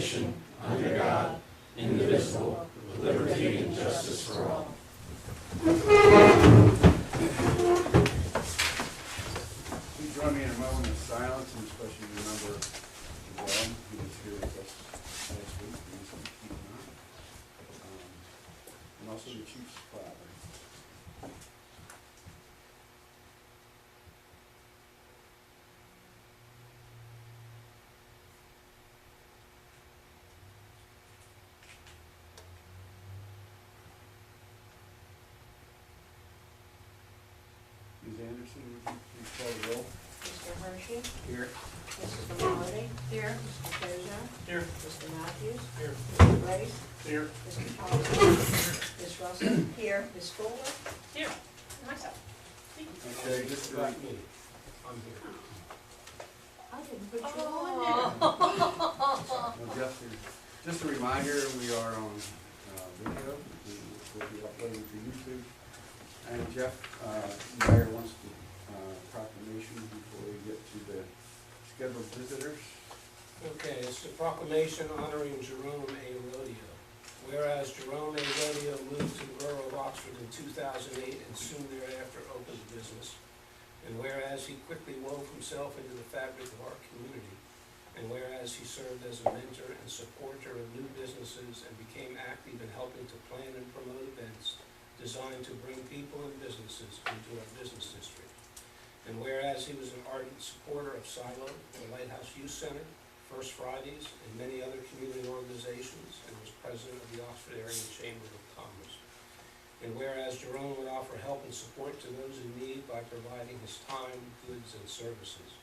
nation, under God, indivisible, with liberty and justice for all. Please join me in a moment of silence, and especially remember Borough, who was here with us last week, and also the Chief's father. Ms. Anderson, would you please call the roll? Mr. Hershey? Here. Mrs. Maloney? Here. Mr. Kojak? Here. Mr. Matthews? Here. Mr. Grace? Here. Mr. Thompson? Ms. Russell? Here. Ms. Fuller? Here. Myself. Okay, just to, I'm here. I didn't put you on well, just a reminder, we are on video, we'll be uploading to YouTube. And Jeff, Mayor wants the proclamation before we get to the scheduled visitors. Okay, it's the proclamation honoring Jerome A. Rodeo. Whereas Jerome A. Rodeo moved to the Borough of Oxford in 2008 and soon thereafter opened business. And whereas he quickly wove himself into the fabric of our community. And whereas he served as a mentor and supporter of new businesses and became active in helping to plan and promote events designed to bring people and businesses into our business district. And whereas he was an ardent supporter of Silo, the Lighthouse Youth Center, First Fridays, and many other community organizations, and was president of the Oxford Area Chamber of Commerce. And whereas Jerome would offer help and support to those in need by providing his time, goods, and services.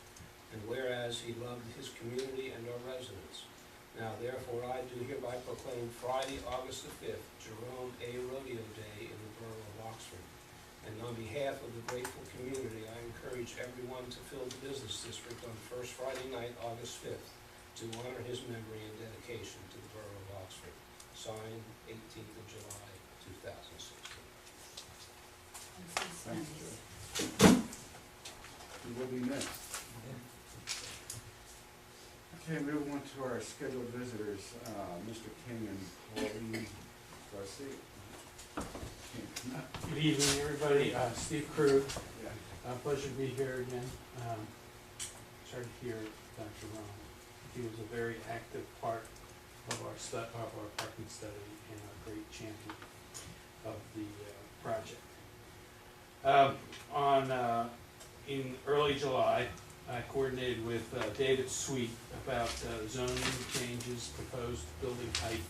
And whereas he loved his community and our residents. Now therefore I do hereby proclaim Friday, August the 5th, Jerome A. Rodeo Day in the Borough of Oxford. And on behalf of the grateful community, I encourage everyone to fill the business district on first Friday night, August 5th, to honor his memory and dedication to the Borough of Oxford. Signed, 18th of July, 2016. Thank you, Jeff. You will be missed. Okay, move on to our scheduled visitors, Mr. King and Pauline Garcia. Good evening, everybody. Steve Krug. Yeah. Pleasure to be here again. Sorry to hear Dr. Ron. He was a very active part of our parking study and a great champion of the project. In early July, I coordinated with David Sweet about zoning changes, proposed building height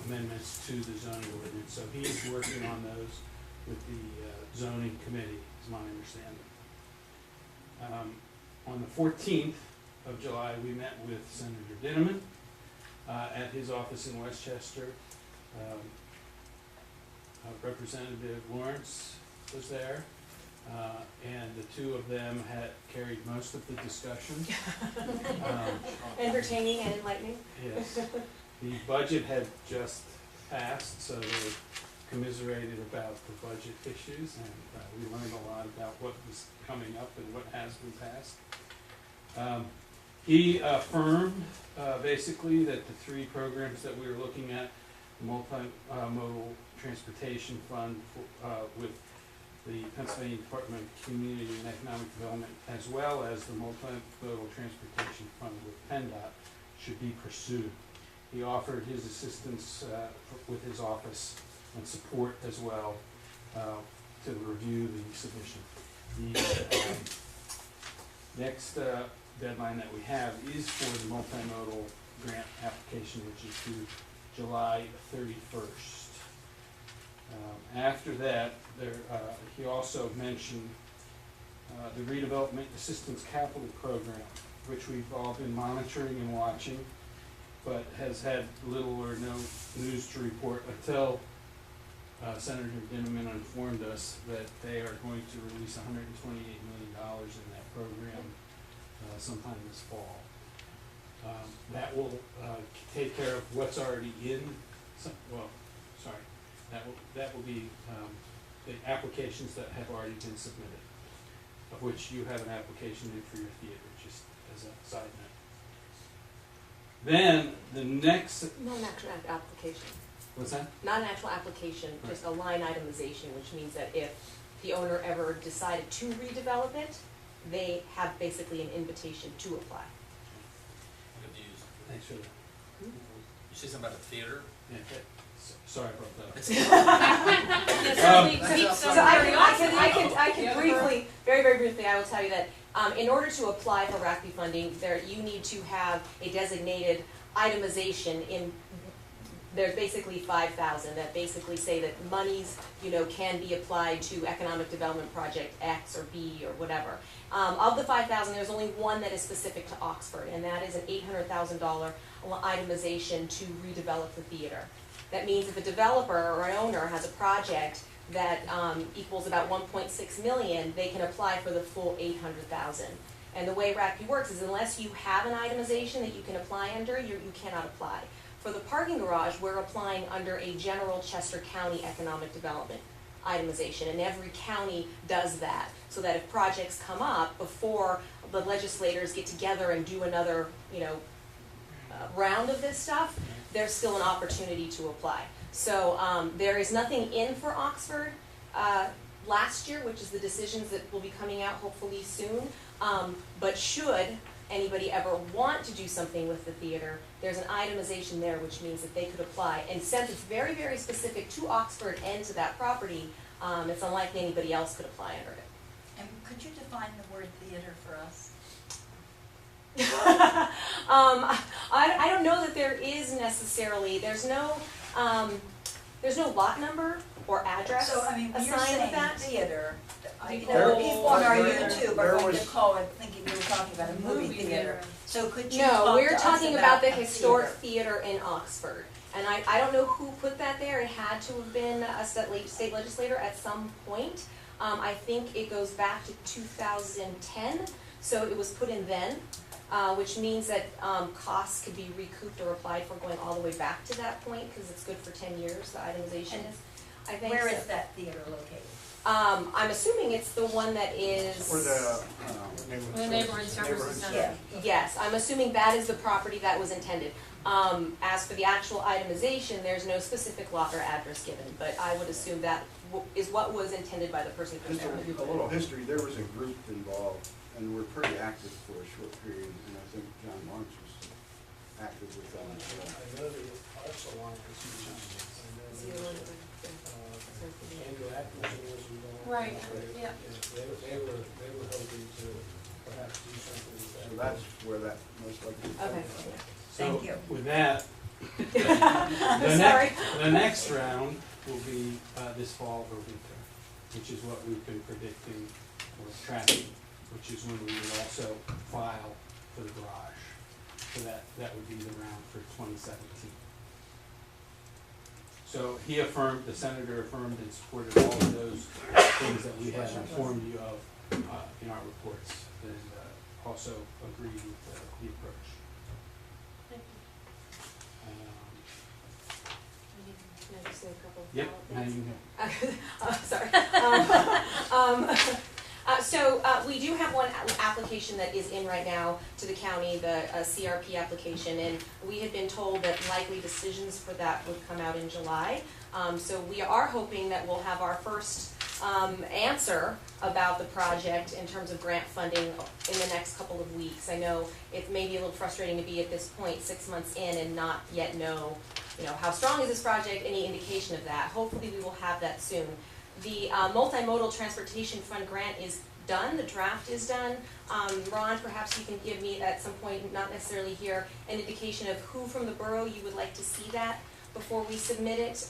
amendments to the zoning ordinance. So he's working on those with the zoning committee, is my understanding. On the 14th of July, we met with Senator Dinniman at his office in Westchester. Representative Lawrence was there. And the two of them had carried most of the discussion. Entertaining and enlightening. Yes. The budget had just passed, so they commiserated about the budget issues, and we learned a lot about what was coming up and what has been passed. He affirmed basically that the three programs that we were looking at, the multimodal transportation fund with the Pennsylvania Department of Community and Economic Development, as well as the multimodal transportation fund with PennDOT, should be pursued. He offered his assistance with his office and support as well to review the submission. The next deadline that we have is for the multimodal grant application, which is due July 31st. After that, he also mentioned the Redevelopment Assistance Capital Program, which we've all been monitoring and watching, but has had little or no news to report until Senator Dinniman informed us that they are going to release $128 million in that program sometime this fall. That will take care of what's already in, that will be the applications that have already been submitted, of which you have an application in for your theater, just as a side note. Then The next, Not an actual application, what's that? not an actual application, just a line itemization, which means that if the owner ever decided to redevelop it, they have basically an invitation to apply. Confused. Thanks for that. You say something about a theater? Yeah, sorry about that. It certainly piques So some I curiosity. can briefly, very briefly, I will tell you that, in order to apply for RACP funding, you need to have a designated itemization in, there's basically 5,000 that basically say that monies, can be applied to economic development project X or B or whatever. Of the 5,000, there's only one that is specific to Oxford, and that is an $800,000 itemization to redevelop the theater. That means if a developer or an owner has a project that equals about 1.6 million, they can apply for the full 800,000. And the way RACP works is unless you have an itemization that you can apply under, you cannot apply. For the parking garage, we're applying under a general Chester County economic development itemization, and every county does that, so that if projects come up before the legislators get together and do another, round of this stuff, there's still an opportunity to apply. So there is nothing in for Oxford last year, which is the decisions that will be coming out hopefully soon. But should anybody ever want to do something with the theater, there's an itemization there, which means that they could apply. And since it's very, very specific to Oxford and to that property, it's unlikely anybody else could apply under it. And could you define the word theater for us? I don't know that there is necessarily, there's no lot number or address So, I mean, when you're assigned saying with that. theater, There- people on our there- YouTube there are going to was- call it thinking you were talking about a movie theater. So could you No, talk we're to us talking about the a historic theater? theater in Oxford. And I don't know who put that there, it had to have been a state legislator at some point. I think it goes back to 2010, so it was put in then, which means that costs could be recouped or applied for going all the way back to that point, because it's good for 10 years, the itemization. And I think Where so. is that theater located? I'm assuming it's the one that is. For the The neighborhood services center. Yeah. Yes, I'm assuming that is the property that was intended. As for the actual itemization, there's no specific lot or address given, but I would assume that is what was intended by the person who Just a little history, there was a group involved, and we're pretty active for a short period, and I think John Lawrence was active with them as well. I know the Arts Alliance, I know Andrew Atkinson was involved. Right, yeah. They were hoping to perhaps do something with that. So that's where that most likely. Okay. Thank you. So with that, Sorry. the next round will be this fall or winter, which is what we've been predicting or tracking, which is when we would also file for the garage. So that would be the round for 2017. So he affirmed, the senator affirmed and supported all of those things that we had informed you of in our reports, and also agreed with the approach. Can I just say a couple of Yep, follow-up now things? you know. Sorry. So we do have one application that is in right now to the county, the CRP application, and we had been told that likely decisions for that would come out in July. So we are hoping that we'll have our first answer about the project in terms of grant funding in the next couple of weeks. I know it may be a little frustrating to be at this point 6 months in and not yet know, how strong is this project, any indication of that. Hopefully we will have that soon. The multimodal transportation fund grant is done, the draft is done. Ron, perhaps you can give me at some point, not necessarily here, an indication of who from the borough you would like to see that before we submit it.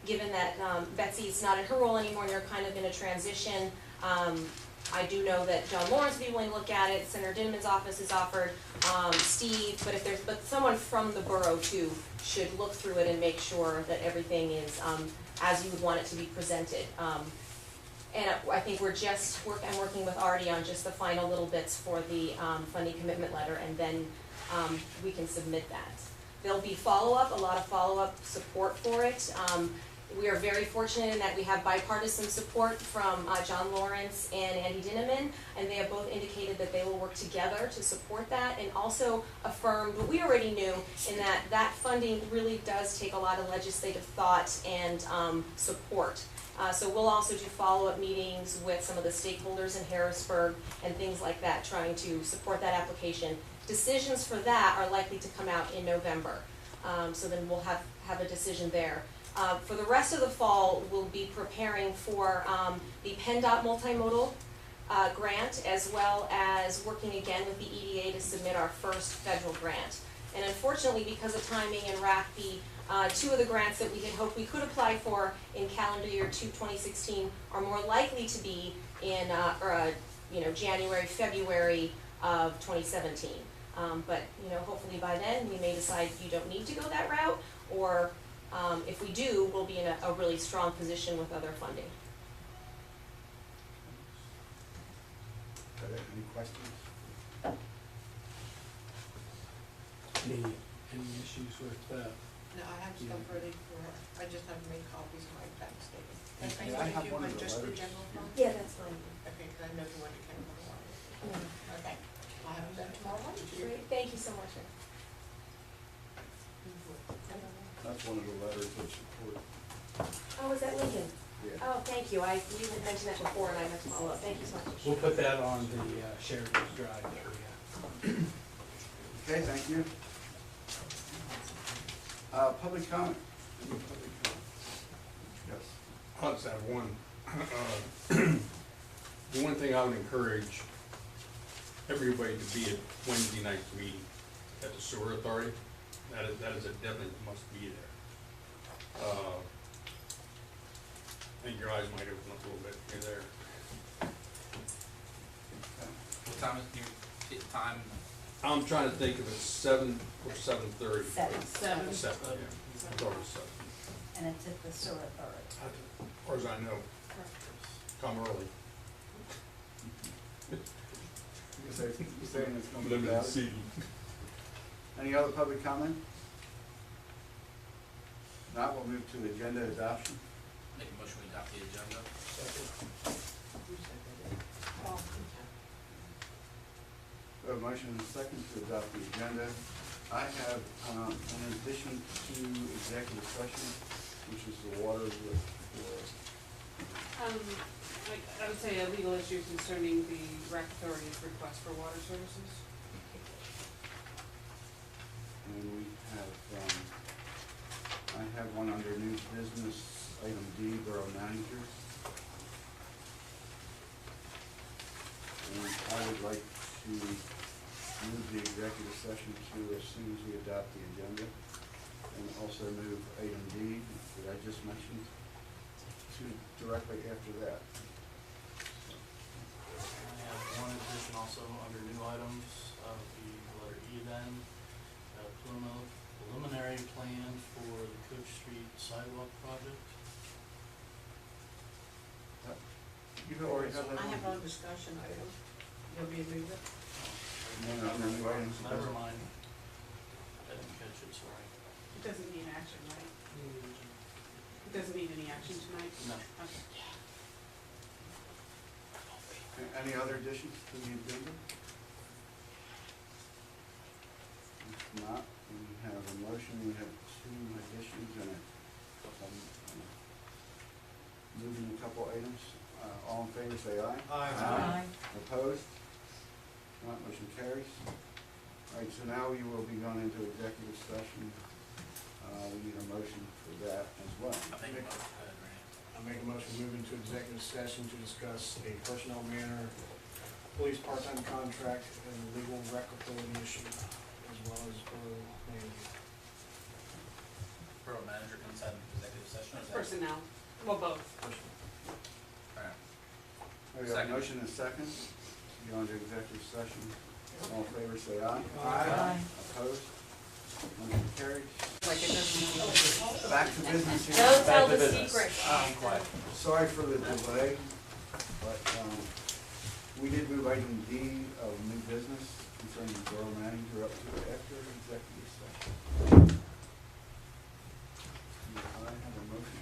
Given that Betsy's not in her role anymore and you're kind of in a transition, I do know that John Lawrence would be willing to look at it, Senator Dinman's office has offered, Steve, but someone from the borough too should look through it and make sure that everything is as you would want it to be presented. And I think I'm working with Artie on just the final little bits for the funding commitment letter, and then we can submit that. There'll be follow-up, a lot of follow-up support for it. We are very fortunate in that we have bipartisan support from John Lawrence and Andy Dinneman, and they have both indicated that they will work together to support that, and also affirmed what we already knew, in that that funding really does take a lot of legislative thought and support. So we'll also do follow-up meetings with some of the stakeholders in Harrisburg and things like that, trying to support that application. Decisions for that are likely to come out in November, so then we'll have a decision there. For the rest of the fall, we'll be preparing for the PennDOT multimodal grant, as well as working again with the EDA to submit our first federal grant. And unfortunately, because of timing and RACP, two of the grants that we had hoped we could apply for in calendar year 2016 are more likely to be in January, February of 2017. But hopefully by then we may decide you don't need to go that route, or if we do, we'll be in a really strong position with other funding. Any questions? Any issues with, No, I have stuff ready for, I just have to make copies of my bank statement. And That's I have you one of want the just the letters. general fund? Yeah, that's fine. Okay, because I know the one that came from the water. Okay, I'll have that tomorrow morning. Great, thank you so much. That's one of the letters of support. Oh, is that Lincoln? Yeah. Oh, thank you. You had mentioned that before, and I meant to follow up. Thank you so much. we'll put that on the shared drive that we have. Okay, thank you. Public comment? Any public comment? Yes. I'll just have one. The one thing I would encourage everybody to be at Wednesday night's meeting at the sewer authority. That is a definite must be there. I think your eyes might open up a little bit if you're there. What time is your time? I'm trying to think if it's 7 or 7:30. 7, Seven, yeah. I thought it was 7. and it's at the sewer authority. As far as I know, come early. You're saying it's going to be Limited valid? seating. Any other public comment? Not, we'll move to agenda adoption. Make a motion we adopt the agenda. We have a motion and a second to adopt the agenda. I have, in addition to executive session, which is the water with, I would say a legal issue concerning the rec authority's request for water services. and we have, I have one under new business, item D, Borough Manager. And I would like to move the executive session to as soon as we adopt the agenda. And also move item D, that I just mentioned, to directly after that. I have one addition also under new items, the letter E then, preliminary plan for the Coach Street sidewalk project. You've already had that I have one? no discussion item. You'll be moving it? No, new items. Never mind. I didn't catch it, sorry. It doesn't need action, right? It doesn't need any action tonight? No. Okay. Any other additions to the agenda? If not, we have a motion, we have 2 additions and moving a couple items. All in favor, say aye. Aye. Opposed? Not, motion carries. All right, so now we will be going into executive session. We need a motion for that as well. I think about that, right? I make a motion to move into executive session to discuss a personnel matter, police part-time contract, and legal rec authority issue, as well as borough manager. Borough manager inside of executive session, or is that? Personnel, well, both. Alright. We have a Second. motion and a second. To go into executive session. All in favor, say aye. Aye. Opposed? Motion carries. Like it doesn't. Back to business here. Don't tell to the business. secret. Quiet. Sorry for the delay, but we did move item D of new business concerning the borough manager up to after executive session. Do I have a motion?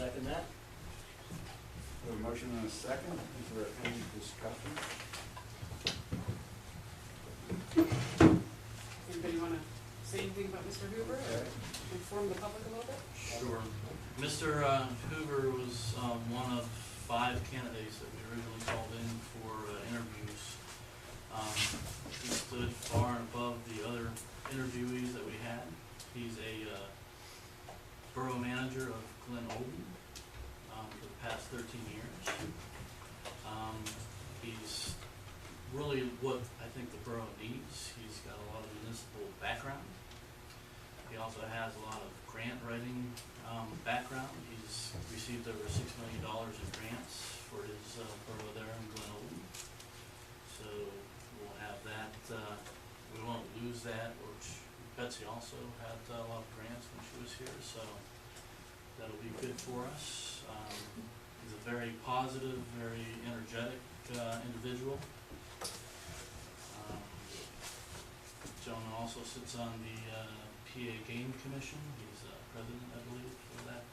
second that. We have a motion and a second. Is there any discussion? Anybody wanna say anything about Mr. Hoover, or inform the public a little bit? Sure. Mr. Hoover was one of 5 candidates that we originally called in for interviews. He stood far and above the other interviewees that we had. He's a borough manager of Glen Olden for the past 13 years. He's really what I think the borough needs. He's got a lot of municipal background. He also has a lot of grant writing background. He's received over $6 million in grants for his borough there in Glen Olden. So we'll have that, we won't lose that, which Betsy also had a lot of grants when she was here, so that'll be good for us. He's a very positive, very energetic individual. Jonah also sits on the PA Game Commission. He's president, I believe, for that,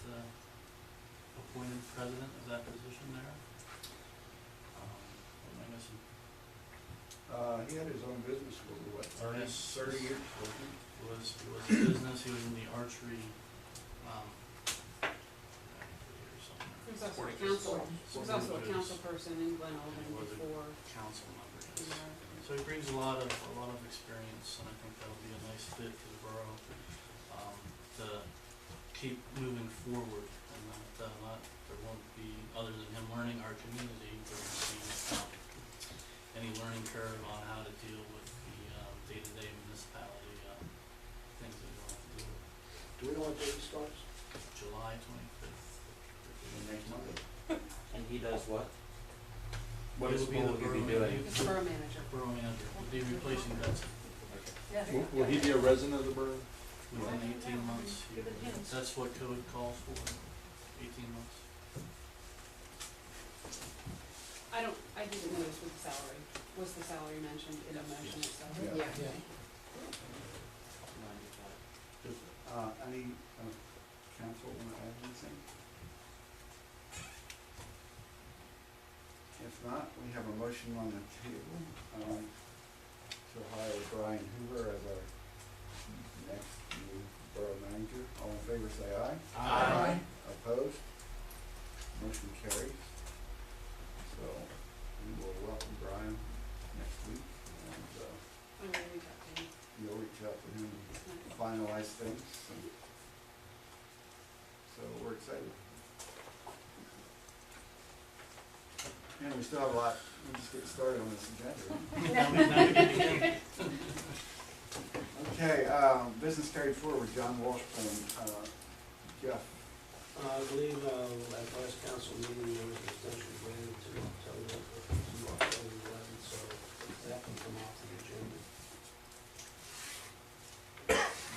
appointed president of that position there. What am I missing? He had his own business for what, 30 years, wasn't he? It was a business. He was in the archery, He was also a council, he was also a council person in Glen Olden was a before. council member. Yes. Yeah. So he brings a lot of experience, and I think that'll be a nice fit for the borough, to keep moving forward, and not, there won't be, other than him learning our community, there won't be, any learning curve on how to deal with the, day-to-day municipality, things that you'll have to deal with. Do we know what date it starts? July 25th. Next Monday. And he does what? What is, He will be what the will he borough be doing? manager. He's borough manager. Borough manager, will be replacing Betsy Will he be a resident of the borough? within 18 months. That's what code calls for, 18 months. I didn't notice with the salary. Was the salary mentioned in the motion itself? Yeah. Yeah. Any council want to add anything? If not, we have a motion on the table to hire Brian Hoover as our next new borough manager. All in favor, say aye. Aye. Opposed? Motion carries. So we will welcome Brian next week, and I'm gonna reach out to him. you'll reach out to him and finalize things. So we're excited. And we still have a lot, we'll just get started on this agenda. Okay, business carried forward, John Washburn, Jeff. I believe at last council meeting, there was an extension granted to October 11th, so that can come off the agenda.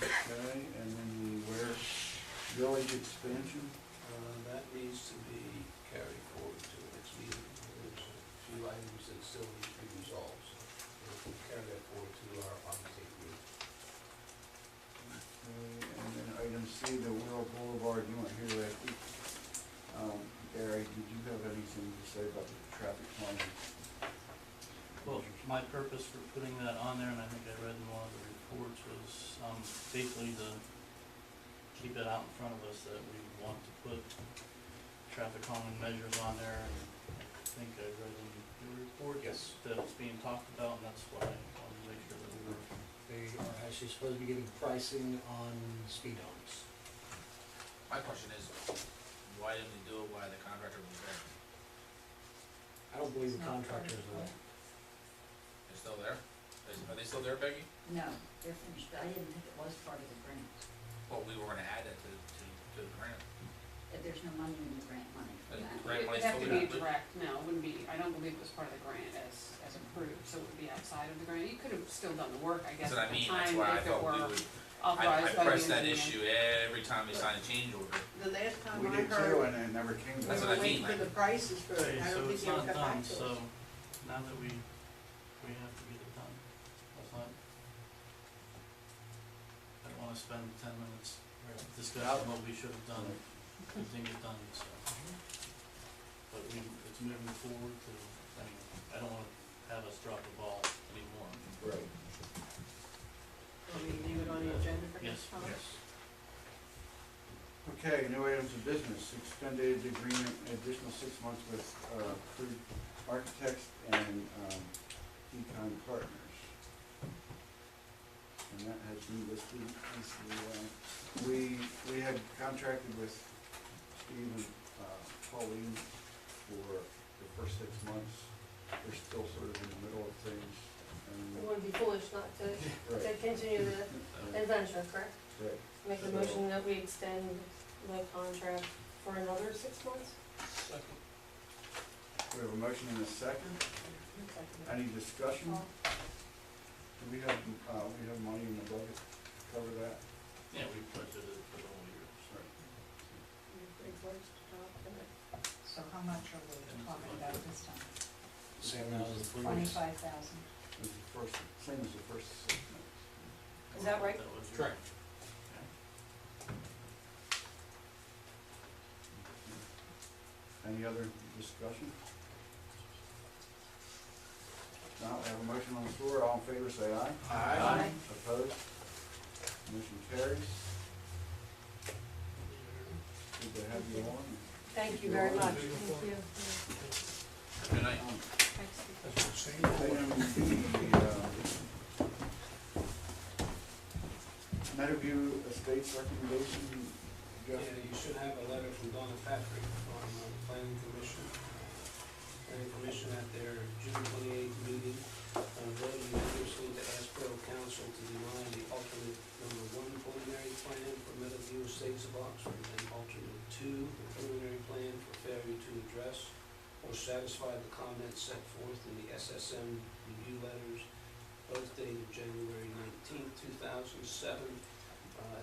Okay, and then the Ware Village expansion. That needs to be carried forward to the next meeting. There's a few items that still need to be resolved, so we'll carry that forward to our August 8th meeting. Okay, and then item C, the World Boulevard, you weren't here last week. Gary, did you have anything to say about the traffic calming? Well, my purpose for putting that on there, and I think I read in one of the reports, was basically to keep it out in front of us that we want to put traffic calming measures on there, and I think I read in your report Yes. that it's being talked about, and that's why I wanted to make sure that we were. They are actually supposed to be giving pricing on speed humps. My question is, why didn't we do it while the contractor was there? I don't believe the It's not contractor is part of there. They're still there? Are they still there, Peggy? No, they're finished. I didn't think it was part of the grant. Well, we were gonna add that to the grant. There's no money in the grant money for The that. grant It would money's have to still be there. direct, no, it wouldn't be, I don't believe it was part of the grant as approved, so it would be outside of the grant. You could have still done the work, I guess, That's what at I the mean, that's time, why I if it thought we were would, authorized by I the pressed that engineer. issue every time we signed a change order. The last time We I did too, heard, and it never came we back. That's were what I waiting mean, for the prices for Okay, it. I so don't think it's you ever not got back done, to so us. now that we have to get it done. That's not, I don't wanna spend 10 minutes discussing what we should have done. everything is done, so. But it's moving forward to, I mean, I don't wanna have us drop the ball anymore. Right. Will we leave it on the agenda for Yes, next time? yes. Okay, new items of business, extended agreement, additional 6 months with Crude Architects and Econ Partners. And that has been listed as the, we had contracted with Steve and Pauline for the first 6 months. They're still sort of in the middle of things. We want to be foolish not to Right. continue the adventure, correct? Right. Make the motion that we extend the contract for another 6 months? Second. We have a motion and a second. Any discussion? Do we have money in the budget to cover that? Yeah, we budgeted it for the whole year, so. So how much are we talking about this time? Same as the previous. 25,000. It's the first, same as the first 6 months. Is that right? That was your- Correct. Any other discussion? Now, we have a motion on the floor, all in favor say aye. Aye. Opposed? Motion carries. Good to have you on. Thank you very much. Thank you. Good night. Item B, Meadowview Estates recommendation. Yeah, you should have a letter from Donna Patrick from the Planning Commission. Planning Commission at their June 28th meeting voted unanimously to ask Borough Council to deny the alternate number 1 preliminary plan for Meadowview Estates of Oxford and alternate 2, the preliminary plan for failure to address or satisfy the comments set forth in the SSM review letters, both dated January 19th, 2007.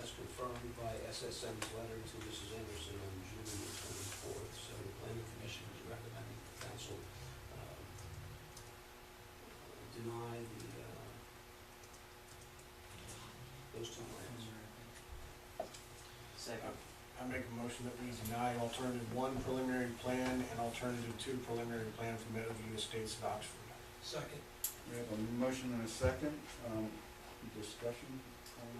As confirmed by SSM's letter to Mrs. Anderson on June 24th. So the Planning Commission is recommending the council deny those 2 plans. Second. I make a motion that we deny alternative 1 preliminary plan and alternative 2 preliminary plan for Meadowview Estates of Oxford. Second. We have a motion and a second. Discussion?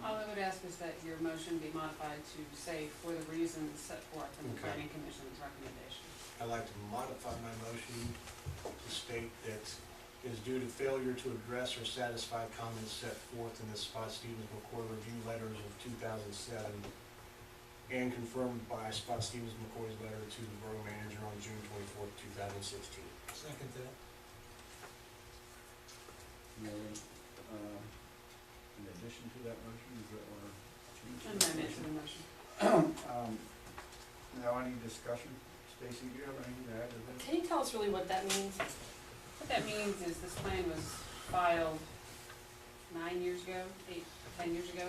All I would ask is that your motion be modified to say for the reasons set forth in the Okay. Planning Commission's recommendation. I'd like to modify my motion to state that it is due to failure to address or satisfy comments set forth in the Spot Stevens McCoy review letters of 2007 and confirmed by Spot Stevens McCoy's letter to the Borough Manager on June 24th, 2016. Second that. In addition to that motion, is that or change? Amendment to the motion. Now, any discussion? Stacy, do you have anything to add to that? Can you tell us really what that means? What that means is this plan was filed 9 years ago, 10 years ago,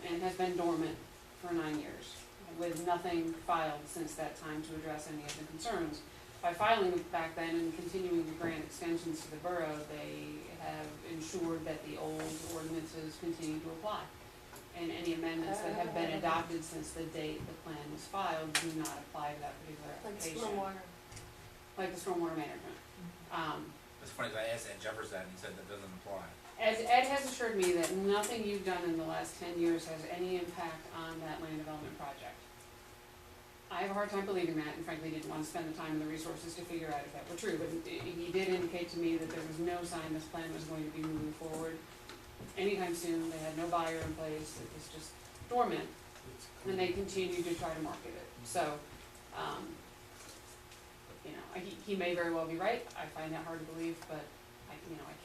and has been dormant for 9 years, with nothing filed since that time to address any of the concerns. By filing it back then and continuing to grant extensions to the borough, they have ensured that the old ordinances continue to apply. And any amendments that have been adopted since the date the plan was filed do not apply to that particular Like application. stormwater? Like the stormwater management. It's funny, 'cause I asked Ed Jeffers that, and he said that doesn't apply. As Ed has assured me that nothing you've done in the last 10 years has any impact on that land development project. I have a hard time believing that, and frankly didn't want to spend the time and the resources to figure out if that were true, but he did indicate to me that there was no sign this plan was going to be moving forward anytime soon. They had no buyer in place, it was just dormant, and they continued to try to market it. So, he may very well be right, I find that hard to believe, but I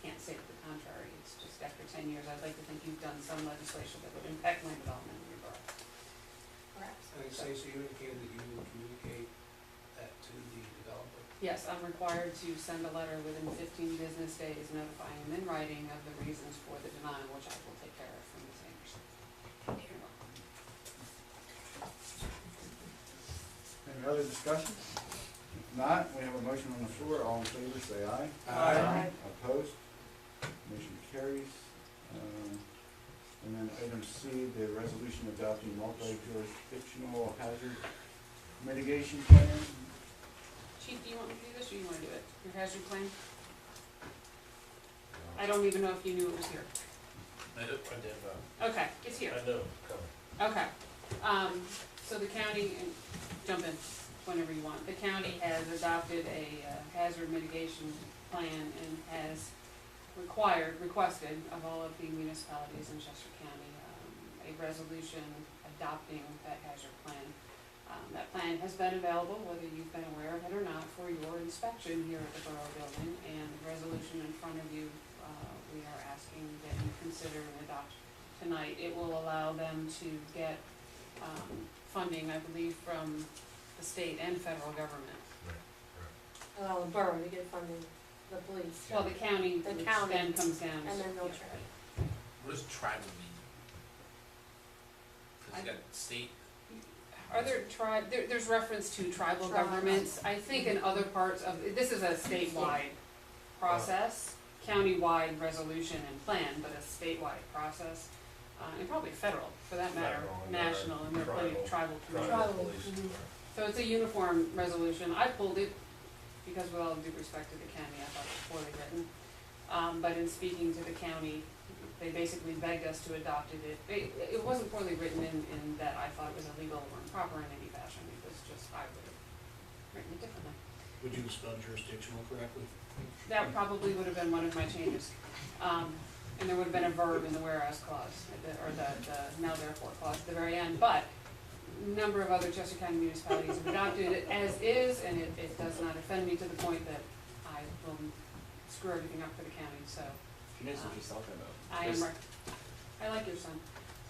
can't say to the contrary. It's just after 10 years, I'd like to think you've done some legislation that would impact land development in your borough. Perhaps. And Stacey, you indicated that you would communicate that to the developer. Yes, I'm required to send a letter within 15 business days notifying them in writing of the reasons for the denial, which I will take care of from Ms. Anderson. You're welcome. Any other discussion? If not, we have a motion on the floor. All in favor, say aye. Aye. Opposed? Motion carries. And then item C, the resolution adopting multi-jurisdictional hazard mitigation plan. Chief, do you want me to do this, or you wanna do it? Your hazard plan? I don't even know if you knew it was here. I did, Okay, it's here. I know, Okay, so the county, and jump in whenever you want, the county has adopted a hazard mitigation plan and has requested of all of the municipalities in Chester County, a resolution adopting that hazard plan. That plan has been available, whether you've been aware of it or not, for your inspection here at the Borough Building, and the resolution in front of you, we are asking that you consider and adopt tonight. It will allow them to get, funding, I believe, from the state and federal government. The borough to get funding, the police. Well, the county, The which county, then comes down. and then they'll yeah. try. What does tribal mean? Cause you got state, Are there's reference to tribal Tribal. governments, I think in other parts of, this is a statewide process, county-wide resolution and plan, but a statewide process, and probably federal, for that matter, national, and there are plenty of tribal communities. Tribal. So it's a uniform resolution. I pulled it because with all due respect to the county, I thought it was poorly written. But in speaking to the county, they basically begged us to adopt it. It wasn't poorly written in that I thought it was illegal or improper in any fashion. It was just, I would have written it differently. Would you spell jurisdictional correctly? That probably would have been one of my changes. And there would have been a verb in the whereas clause, or the now therefore clause at the very end. But a number of other Chester County municipalities have adopted it as is, and it does not offend me to the point that I will screw everything up for the county, so. She knows what she's talking about. I like your son.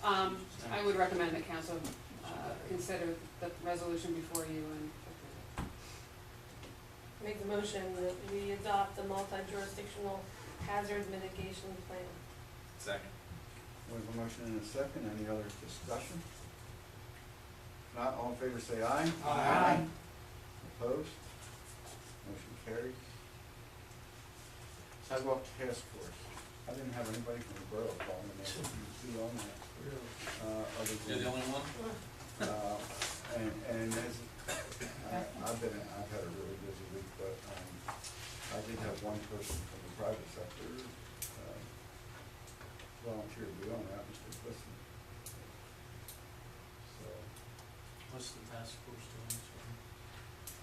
I would recommend that council, consider the resolution before you and approve it. Make the motion that we adopt the multi-jurisdictional hazard mitigation plan. second. We have a motion and a second. Any other discussion? If not, all in favor say aye. Aye. Opposed? Motion carries. Sidewalk task force. I didn't have anybody from the borough calling me. You on that? Other You're the than, only one? and as, I've had a really busy week, but, I did have one person from the private sector, volunteer to be on that, Mr. Clifton. So, What's the task force doing?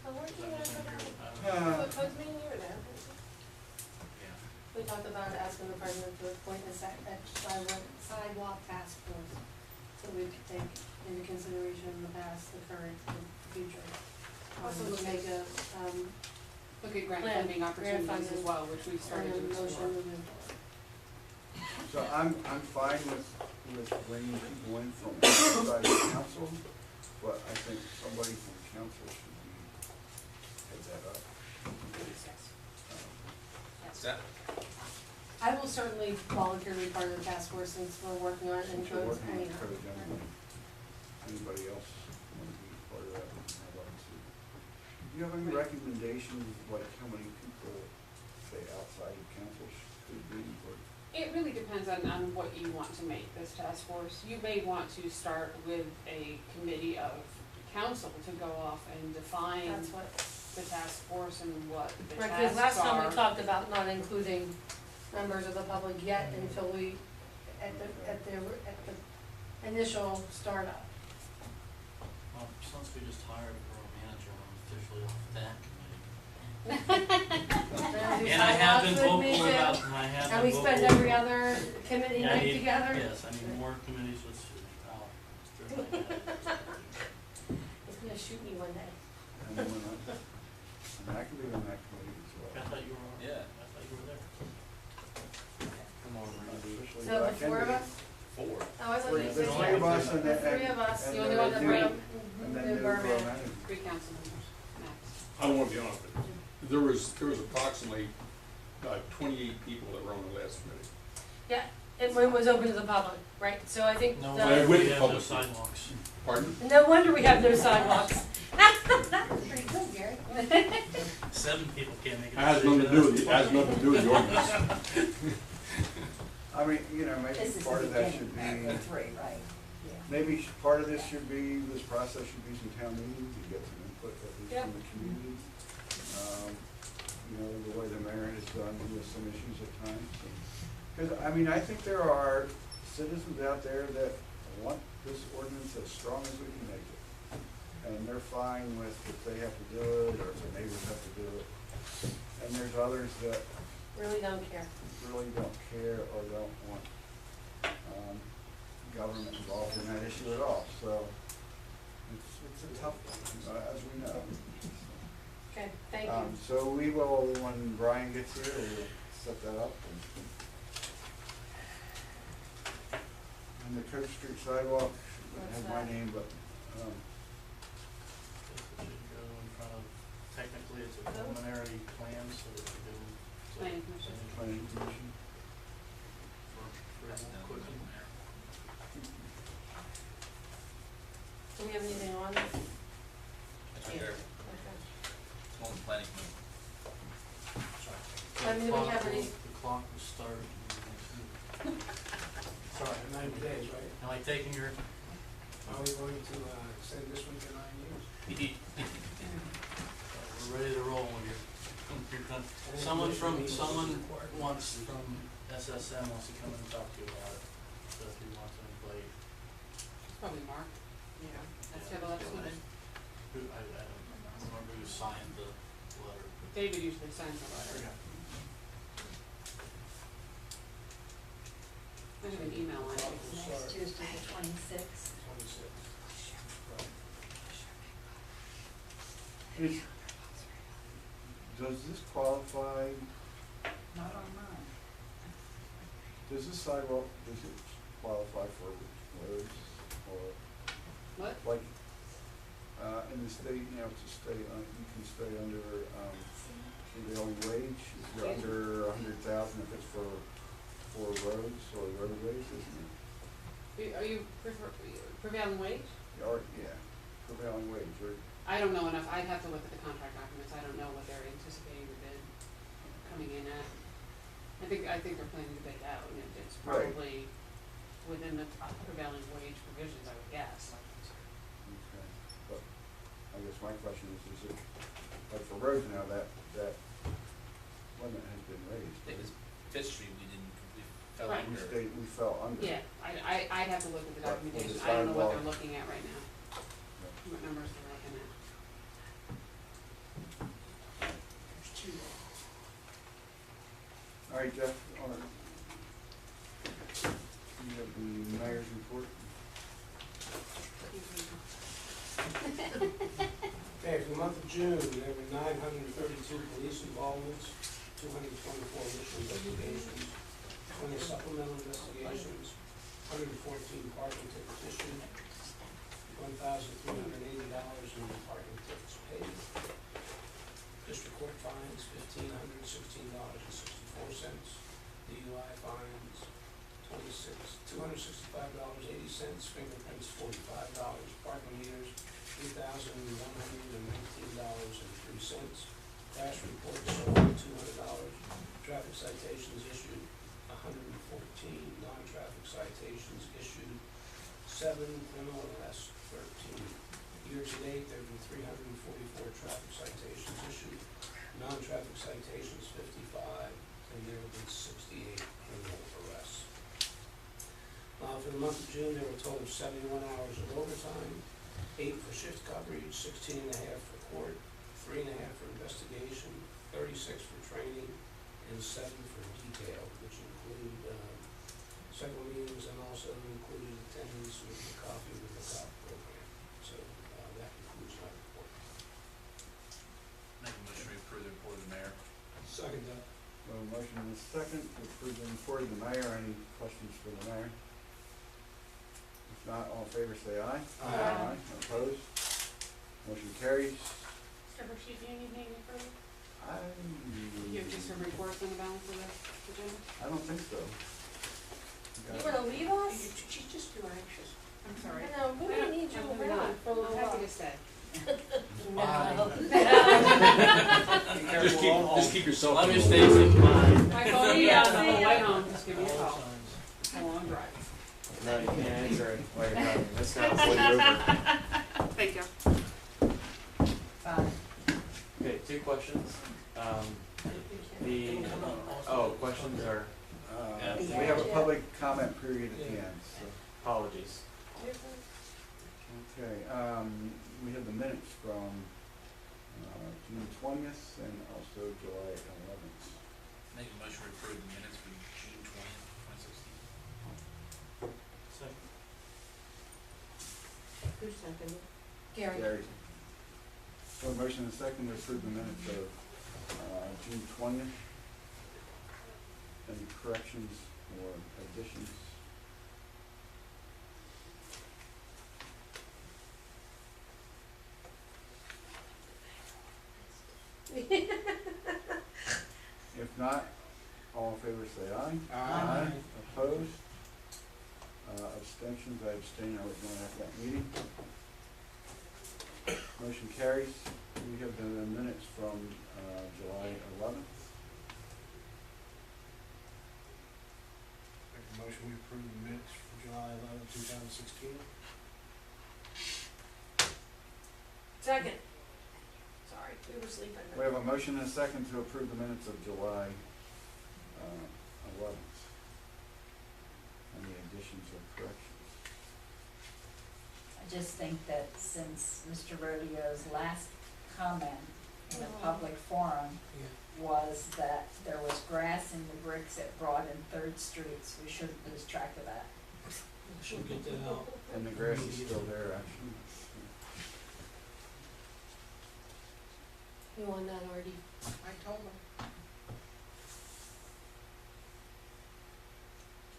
Oh, weren't you Is there that for what's in that? here? Was me and you were there? Yeah. We talked about asking the president to appoint a sidewalk task force, so we could take into consideration the past, the current, and the future. Also To look make a, Look at grant Plan, funding opportunities grant as funding, well, which we've started to and a motion explore. moving forward. so I'm fine with bringing people in from outside the council, but I think somebody from council should head that up. Is that, I will certainly volunteer to be part of the task force since we're working on it and Since you're codes working on it anyhow. for the gentleman, anybody else want to be part of that? I'd like to. Do you have any recommendations, like how many people, say, outside of council could be, or? It really depends on what you want to make this task force. You may want to start with a committee of council to go off and define That's what, the task force and what the right, tasks because last time are. we talked about not including members of the public yet until we, at the initial startup. Well, since we just hired a borough manager, I'm officially off that committee. And I have been vocal about, and I have been And we vocal. spend every other committee Yeah, I night need- together? Yes, I need more committees with Susan. He's gonna shoot me one day. Anyone else? I mean, I can be on that committee as well. I thought you were on. Yeah. I thought you were there. come on, Randy. Officially, So but I the can four of be. us? Four. Oh, I thought Three- you the said three of us and the then- three of us, and the only then one that you- brought And then the the borough borough manager. manager. 3 council members, max. I want to be honest with you. There was approximately 28 people that were on the last committee. Yeah, it was open to the public, right? So I think No the, I wonder with we the have no public. sidewalks. Pardon? no wonder we have no sidewalks. That was pretty good, Gary. 7 people can't make it. It has nothing to do with, it has nothing to do with the ordinance. I mean, you know, maybe This is part the of that beginning, should be, Act 3, right? Yeah. maybe part of this should be, this process should be some town meetings to get some input, at least from the community. You know, the way the mayor has done with some issues at times. Because, I mean, I think there are citizens out there that want this ordinance as strong as we can make it. And they're fine with if they have to do it, or if their neighbors have to do it. And there's others that Really don't care. really don't care or don't want government involved in that issue at all. So it's a tough one, as we know. Okay, thank you. So we will, when Brian gets here, we'll set that up. And the Coach Street sidewalk, doesn't have my What's that? name, but, It should go in front of, technically it's a preliminary plan, so that we do. Planning commission. planning commission. For That's done with quickly. the mayor. Do we have anything on this? That's right there, Okay. on the planning commission. I mean, do we have any? The clock will start in the next meeting. Sorry, 90 days, right? Am I taking your? Are we going to extend this one to 9 years? We're ready to roll when you're done. Someone wants from SSM wants to come and talk to you about it, so if you want anybody, Probably Mark. Yeah. That's Yeah, that's go what ahead. I don't remember who signed the letter. but- David usually signs the letter. I have an email on it. Next Tuesday, the 26th. 26. Does this qualify, Not on mine. does this sidewalk, does it qualify for roads or What? like, in the state, you know, to stay, you can stay under, prevailing wage, if you're under 100,000, if it's for roads or roadways, isn't it? Are you prevailing wage? Or, yeah, prevailing wage, or, I don't know enough. I'd have to look at the contract documents. I don't know what they're anticipating the bid coming in at. I think they're planning to bid it out, and it's Right. probably within the prevailing wage provisions, I would guess. okay, but I guess my question is it, like for roads now, that limit has been I raised. think it's Fifth Street, we fell Right. under. We fell under. Yeah, I'd have to look at the But with the documentation. I don't know what they're sidewalk- looking at right now, what numbers they're looking at. All right, Jeff, you have the mayor's report? Okay, for the month of June, there were 932 police involvements, 224 initial investigations, 20 supplemental investigations, 114 parking tickets issued, $1,380 in parking tickets paid. District court fines, $1,516.64. DUI fines, $265.80. Fingerprints, $45. Parking meters, $3,119.03. Crash reports, $200. Traffic citations issued, 114. Non-traffic citations issued, 7. Criminal arrests, 13. Year to date, there have been 344 traffic citations issued, non-traffic citations 55, and there have been 68 criminal arrests. For the month of June, there were a total of 71 hours of overtime, 8 for shift coverage, 16 and a half for court, 3 and a half for investigation, 36 for training, and 7 for detail, which include several meetings and also included attendance with the Coffee with the Cop program. So that concludes my report. Make a motion to approve the report of the mayor. Second that. Well, motion and a second to approve the report of the mayor. Any questions for the mayor? If not, all in favor say aye. Aye. Opposed? Motion carries. Mr. Hershey, do you need anything further? I You have just some reports on the balance of the agenda? don't think so. You wanna leave us? She's just too anxious. I'm sorry. I know, we may need you I'm around for a little happy while. to stay. No. Just keep yourself. Let me stay in mind. My phone, See ya, yeah, see on the ya. way home, just give me a call. Signs. No, you can't answer it while you're driving. That's not what you're over. Thank you. Fine. Okay, 2 questions. The, questions are, We have a public comment period at the end, so. apologies. Okay, we have the minutes from, June 20th and also July 11th. Make a motion to approve the minutes for June 20th, 2016. Second. Who's second? Gary, Gary. So a motion and a second to approve the minutes of, June 20th. Any corrections or additions? If not, all in favor say aye. Aye. Opposed? Abstentions, I abstain, I was not at that meeting. Motion carries. We have the minutes from, July 11th. Make a motion, we approve the minutes for July 11th, 2016. Second. Sorry, we were sleeping. We have a motion and a second to approve the minutes of July 11th. Any additions or corrections? I just think that since Mr. Rodeo's last comment in a public forum was that there was grass in the bricks at Broad and Third Streets, we shouldn't lose track of that. She'll get that out. And the grass is still there, actually. You won that already. I told him.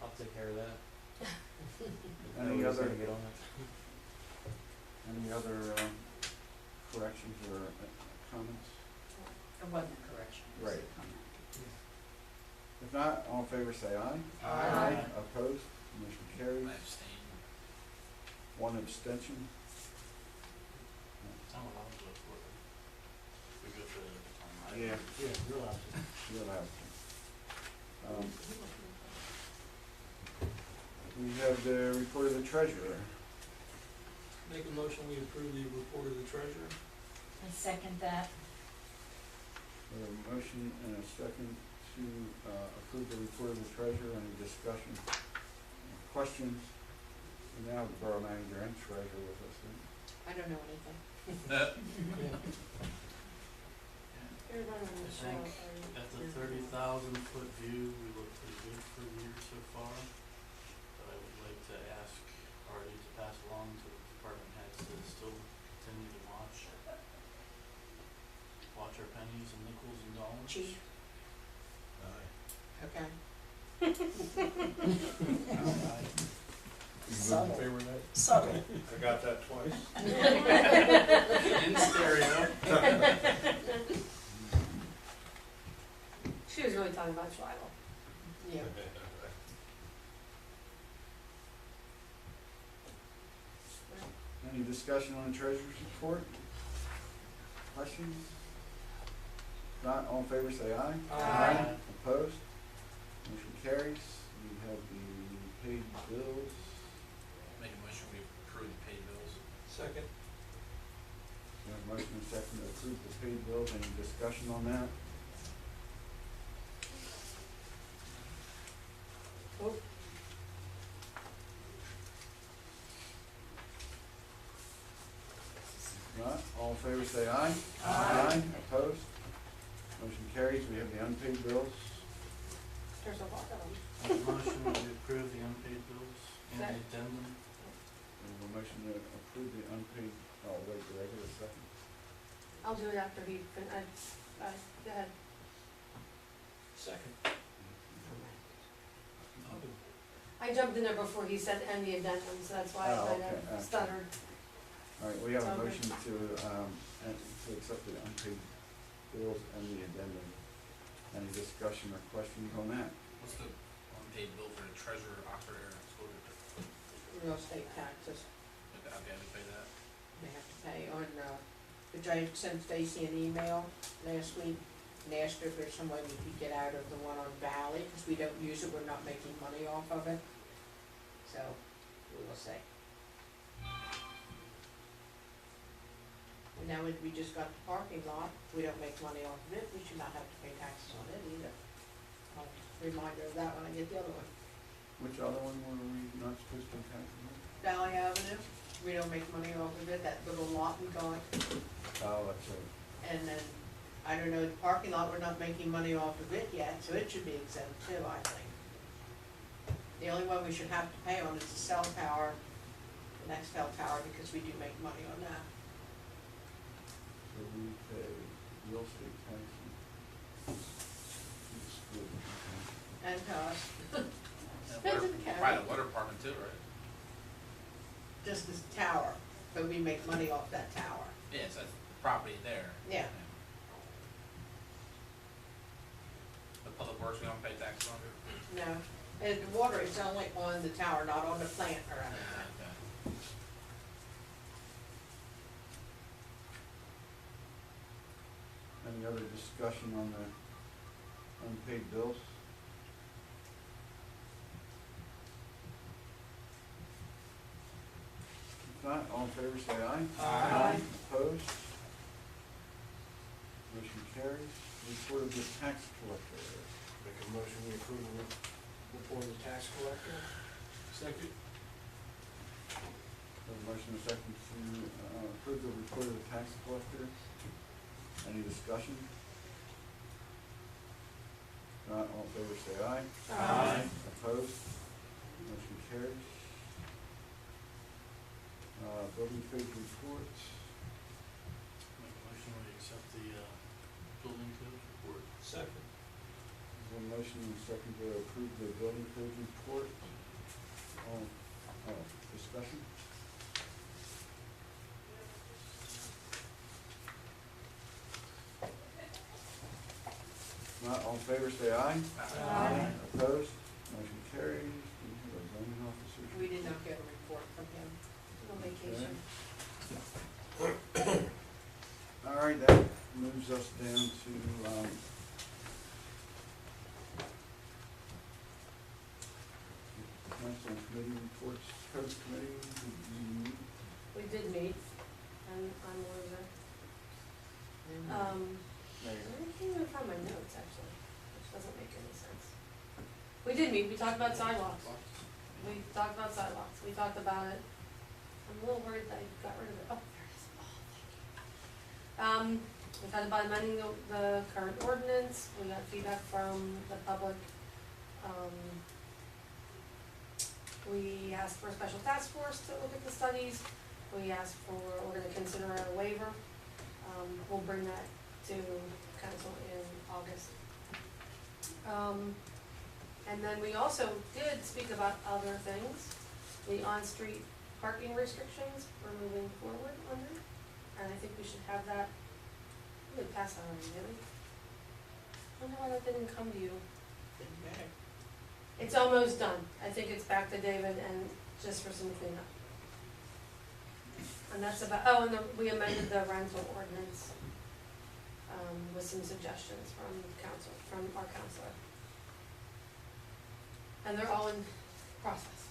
I'll take care of that. Any Nobody's other, gonna get on it. corrections or comments? It wasn't a correction. It was a Right. comment. If not, all in favor say aye. Aye. Opposed? Motion carries. I abstain. 1 abstention. I'm allowed to go for it. We go for the time. Yeah. Yeah, you're allowed to. You'll have to. We have the report of the treasurer. Make a motion, we approve the report of the treasurer. I second that. We have a motion and a second to approve the report of the treasurer. Any discussion? Questions? We now have the borough manager and treasurer with us. I don't know anything. You're running I the show. think at the 30,000-foot view, we look pretty good for the year so far. But I would like to ask Artie to pass along to the department heads to still continue to watch our pennies and nickels and dollars. Chief. Okay. Subtle. favor of that? Subtle. I got that twice. In stereo. She was really talking about tribal. Yeah. Any discussion on the treasurer's report? Questions? Not, all in favor say aye. Aye. Opposed? Motion carries. We have the paid bills. Make a motion, we approve the paid bills. Second. We have a motion and second to approve the paid bills. Any discussion on that? Oh, Not, all in favor say aye. Aye. Opposed? Motion carries. We have the unpaid bills. there's a lot of them. Make a motion to approve the unpaid bills and the addendum. We have a motion to approve the unpaid, wait, did I get a second? I'll do it after he, go ahead. Second. I jumped in there before he said and the addendum, so that's why Oh, I kind okay, of okay. stuttered. All right, we have a Okay. motion to accept the unpaid bills and the addendum. Any discussion or questions on that? What's the unpaid bill for the treasurer, Oxford area school district? Real estate taxes Okay, we pay that. they have to pay on, which I sent Stacy an email last week and asked her if there's some way we could get out of the one on Valley, because we don't use it, we're not making money off of it. So we will see. And now we just got the parking lot, we don't make money off of it, we should not have to pay taxes on it either. Reminder of that when I get the other one. Which other one were we not supposed to have? Valley Avenue, we don't make money off of it, that little lot we got. Oh, that's right. And then, I don't know, the parking lot, we're not making money off of it yet, so it should be exempt too, I think. The only one we should have to pay on is the cell tower, the next cell tower, because we do make money on that. So we pay real estate tax and school. And us, And Depends on the county. Private water department too, right? just this tower, but we make money off that tower. Yeah, it's a property there. Yeah. The public works, we don't pay tax on it? No, and the water is only on the tower, not on the plant or anything. Okay. Any other discussion on the unpaid bills? If not, all in favor say aye. Aye. Opposed? Motion carries. Report of the tax collector. Make a motion, we approve the report of the tax collector. Second. Have a motion and a second to approve the report of the tax collector. Any discussion? If not, all in favor say aye. Aye. Opposed? Motion carries. Building code reports. Make a motion we accept the, building code report. Second. There's a motion and a second to approve the building code report. Discussion? Not all in favor, say aye. Aye. Opposed? Motion carries. Do we have a zoning officer? We did not get a report from him on vacation. All right, that moves us down to, council and committee reports, code committee, did you meet? We did meet, and I'm Liza. I can't even find my notes, actually, which doesn't make any sense. We did meet, we talked about sidewalks. We talked about sidewalks, we talked about it. I'm a little worried that I got rid of it. Oh, there it is. Oh, thank you. We talked about amending the current ordinance, we got feedback from the public. We asked for a special task force to look at the studies. We asked for, we're gonna consider a waiver. We'll bring that to council in August. And then we also did speak about other things. The on-street parking restrictions, we're moving forward on that. And I think we should have that, we didn't pass that already, did we? I don't know why that didn't come to you. Didn't matter. It's almost done. I think it's back to David and just for some cleanup. And that's about, oh, and we amended the rental ordinance, with some suggestions from council, from our counselor. And they're all in process.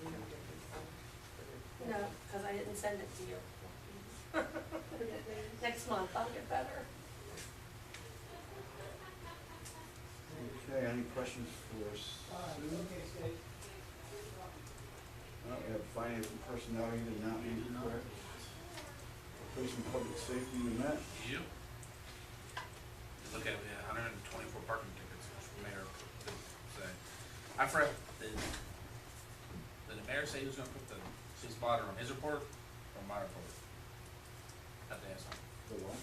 We don't get the, No, because I didn't send it to you. Next month, I'll get better. Okay, any questions for Sue? We have finance and personnel, you did not meet, correct? Police and public safety, you met? Yep. Look at, we had 124 parking tickets, which the mayor did say. I forgot, did the mayor say he was gonna put the city spotter on his report or my report? Have to ask him. The what?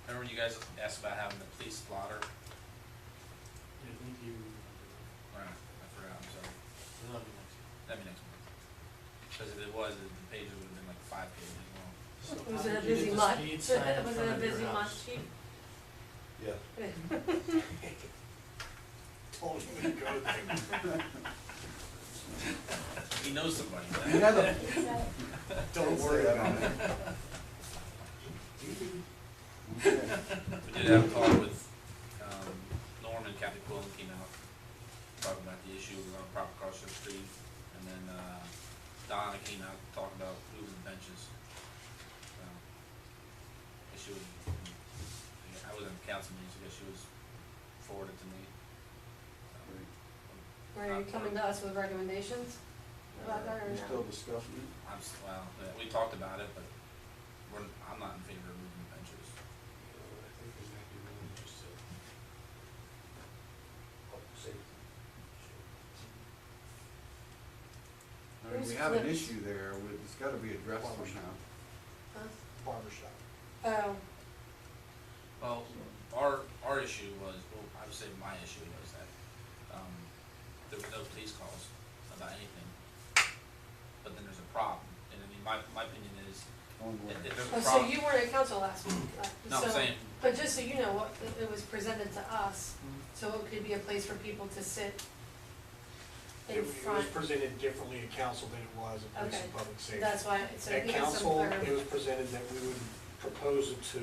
Remember when you guys asked about having the police blotter? I think you, Right, I forgot, I'm sorry. that'll be next year. That'd be next month. Because if it was, the pages would have been like 5 pages long. So It how was in a did you busy get the month. speed sign in It was front in a of your busy month, house? chief. Yeah. Told him to go there. He knows somebody. You know the. Don't worry about it. Okay. We did have a call with Norm and Kathy Quillen came out, talking about the issue of proper cross the street and And then, Donna came out to talk about moving the benches. So, I guess she was, I was in the council meeting, so I guess she was forwarded to me. So, Are you coming to us with recommendations about that or We're no? still discussing it. well, we talked about it, but I'm not in favor of moving benches. I think they might be willing just to help safety. I mean, we have an issue there, it's gotta be addressed somehow. Huh? Barber shop. Oh, Well, our issue was, well, I would say my issue was that, there was no police calls about anything. But then there's a problem, and I mean, my opinion is, Ongoing. if there's oh, a so problem. you weren't at council last week? No, I'm So- saying, But just so you know, what, it was presented to us, so it could be a place for people to sit in It was front. presented differently at council than it was at police Okay. and public safety. That's why, so At he has some council, clear. it was presented that we would propose to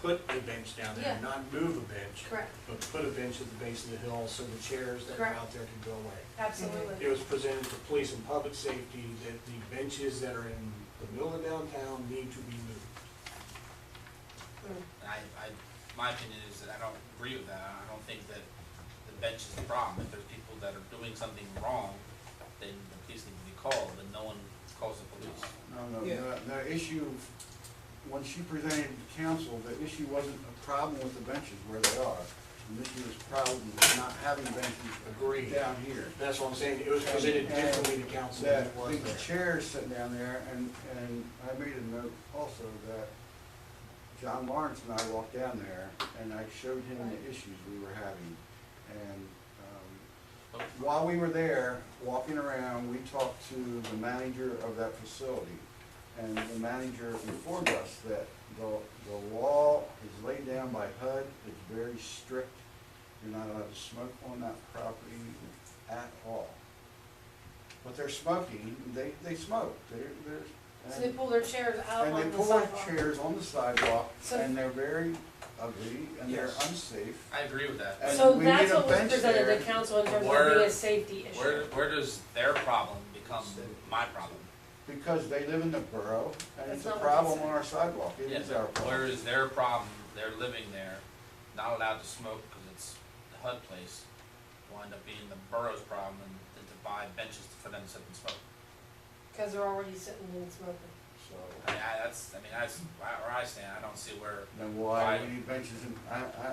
put a bench down there, Yeah. not move a bench, Correct, but put a bench at the base of the hill so the chairs that were Correct. out there could go away. absolutely. It was presented to police and public safety that the benches that are in the middle of downtown need to be moved. Mm. my opinion is that I don't agree with that. I don't think that the bench is the problem. If there's people that are doing something wrong, then the police need to be called, and no one calls the police. No, Yeah. the issue, when she presented to council, the issue wasn't a problem with the benches where they are. The issue was problem with not having benches Agreed. down here. That's what I'm saying, it was presented And- differently to council than That it was the there. chairs sitting down there, and I made a note also that John Lawrence and I walked down there, and I showed him the issues we were having. And, while we were there, walking around, we talked to the manager of that facility. And the manager informed us that the law is laid down by HUD, it's very strict. You're not allowed to smoke on that property at all. But they're smoking, they smoke, they're. So they pull their chairs out And on they the pull their sidewalk. chairs on the sidewalk, So- and they're very ugly, and they're Yes. unsafe. I agree with that. And So we that's need a what was bench presented there. to council in terms of Where- being a safety issue. Where does their problem become my problem? Because they live in the borough, and That's it's a not what problem they on said. our sidewalk, it Yeah, is our but problem. where is their problem? They're living there, not allowed to smoke because it's the HUD place. Wind up being the borough's problem and to buy benches for them to sit and smoke. Cause they're already sitting and smoking. So, That's where I stand. I don't see where then why we need benches in,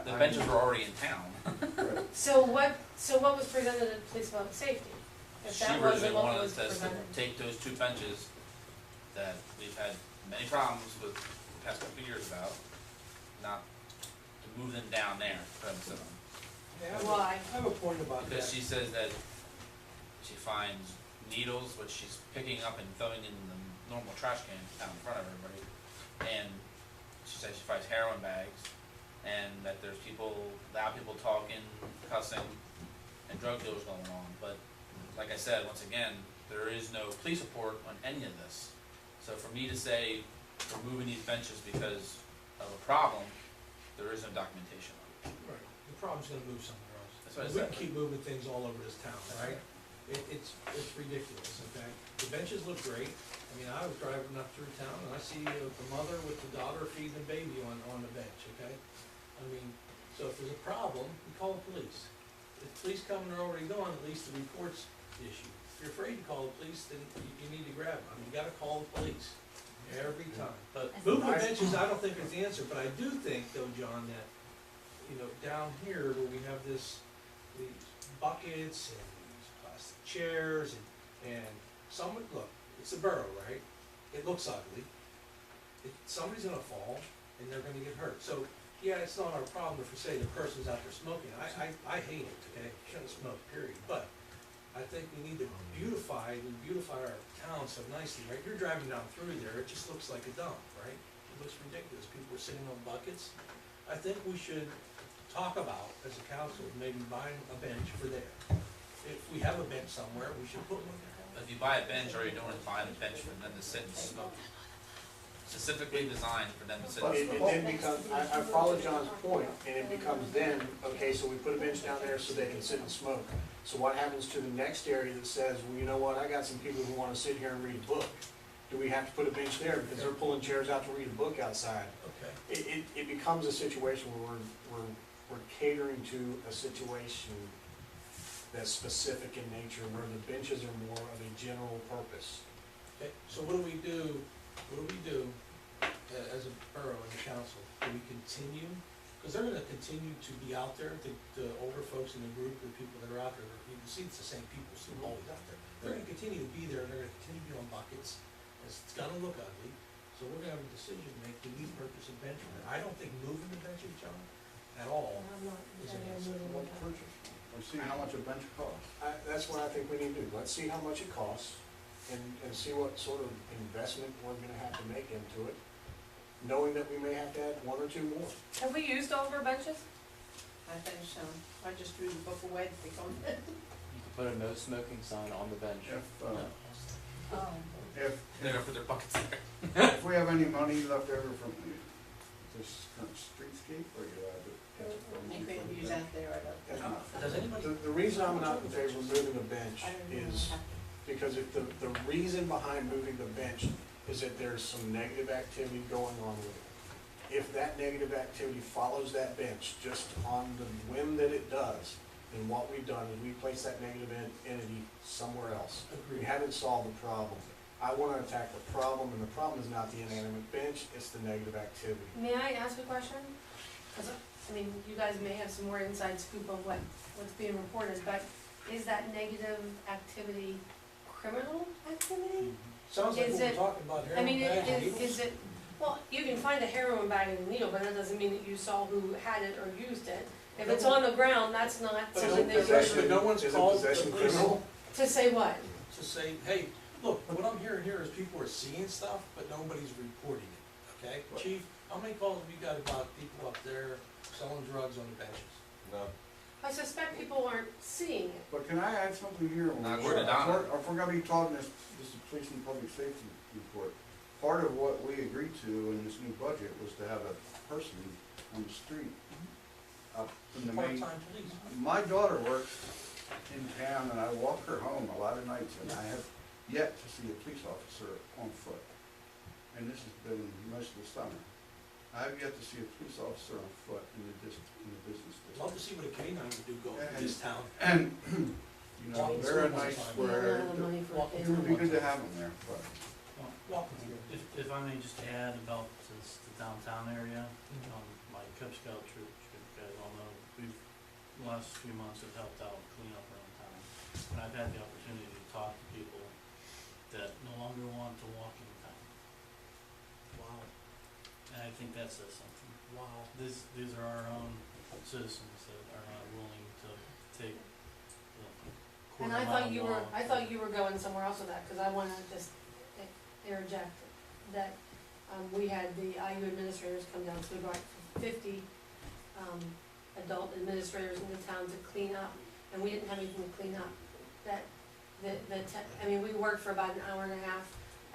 the benches were already in town. Right. So what was presented at police public safety? If She that originally wasn't what wanted was us to presented. take those two benches that we've had many problems with the past couple of years about, not to move them down there, for them to sit on. Yeah, Why? I have a point about that. Because she says that she finds needles, which she's picking up and throwing in the normal trash can out in front of everybody. And she says she finds heroin bags, and that there's loud people talking, cussing, and drug deals going on. But like I said, once again, there is no police report on any of this. So for me to say we're moving these benches because of a problem, there is no documentation on it. Right, the problem's gonna move somewhere else. That's what I We said. can keep moving things all over this town, right? It's ridiculous, okay? The benches look great. I mean, I was driving up through town and I see the mother with the daughter feeding the baby on the bench, okay? I mean, so if there's a problem, we call the police. If the police come and they're already gone, at least the report's issued. If you're afraid to call the police, then you need to grab them. I mean, you gotta call the police every time. But moving the benches, I don't think is the answer, but I do think though, John, that, you know, down here where we have these buckets and these plastic chairs and someone, look, it's a borough, right? It looks ugly. Somebody's gonna fall and they're gonna get hurt. So, yeah, it's not our problem if we say the person's out there smoking. I hate it, okay? Shouldn't smoke, period. But I think we need to beautify our town so nicely, right? You're driving down through there, it just looks like a dump, right? It looks ridiculous. People are sitting on buckets. I think we should talk about, as a council, maybe buying a bench for there. If we have a bench somewhere, we should put one there. If you buy a bench, all you're doing is buying a bench for them to sit and smoke. specifically designed for them to sit. It then becomes, I follow John's point, and it becomes then, okay, so we put a bench down there so they can sit and smoke. So what happens to the next area that says, well, you know what, I got some people who wanna sit here and read a book? Do we have to put a bench there because they're pulling chairs out to read a book outside? Okay. It becomes a situation where we're catering to a situation that's specific in nature, where the benches are more of a general purpose. Okay, so what do we do as a borough and a council? Do we continue? Because they're gonna continue to be out there, the older folks in the group, the people that are out there, you can see it's the same people, still always out there. They're gonna continue to be there, and they're gonna continue to be on buckets, it's gonna look ugly. So we're gonna have a decision to make, do we purchase a bench or not? I don't think moving the benches, John, at all, I'm not, is an answer. Let's see how much a bench costs. That's what I think we need to do. Let's see how much it costs and see what sort of investment we're gonna have to make into it, knowing that we may have to add one or two more. Have we used all of our benches? I think so. I just threw the book away to think on it. You could put a no smoking sign on the bench. Oh. If, They're gonna put their buckets there. if we have any money left over from this current streetscape, or you have it? You couldn't use that there, I don't. Does anybody? The reason I'm not in favor of moving a bench is because if the reason behind moving the bench is that there's some negative activity going on with it. If that negative activity follows that bench just on the whim that it does, then what we've done is we place that negative entity somewhere else. We Agreed. haven't solved the problem. I wanna attack the problem, and the problem is not the inanimate bench, it's the negative activity. May I ask a question? Because, I mean, you guys may have some more inside scoop of what's being reported, but is that negative activity criminal activity? Sounds like Is what we're it- talking about I mean, here. is it, well, you can find a heroin bag and a needle, but that doesn't mean that you saw who had it or used it. If it's on the ground, that's not But something that possession- you, no one's Is it called the possession police. criminal? to say what? To say, hey, look, what I'm hearing here is people are seeing stuff, but nobody's reporting it, okay? Chief, how many calls have you got about people up there selling drugs on the benches? No. I suspect people aren't seeing it. But can I add something here? Not according to Donna. If we're gonna be talking this is the police and public safety report, part of what we agreed to in this new budget was to have a person on the street up in the main. Part-time police. My daughter works in town, and I walk her home a lot of nights, and I have yet to see a police officer on foot. And this has been most of the summer. I have yet to see a police officer on foot in the business district. Love to see what a canine would do going And- through this town. And, you know, Walking they're a through one nice time. We don't where, have the money for walking it. it would be good to have them there, but. Walk with you. If I may just add about this, the downtown area, my Cub Scout troop, you guys all know, we've, the last few months have helped out clean up around town. And I've had the opportunity to talk to people that no longer want to walk in town. Wow, And I think that says something. wow. These are our own citizens that are not willing to take the And quarter I thought you were, mile I walk thought you were going somewhere else with that, because I wanna just interject that, we had the IU administrators come down, so we brought 50, adult administrators into town to clean up, and we didn't have anything to clean up. I mean, we worked for about an hour and a half,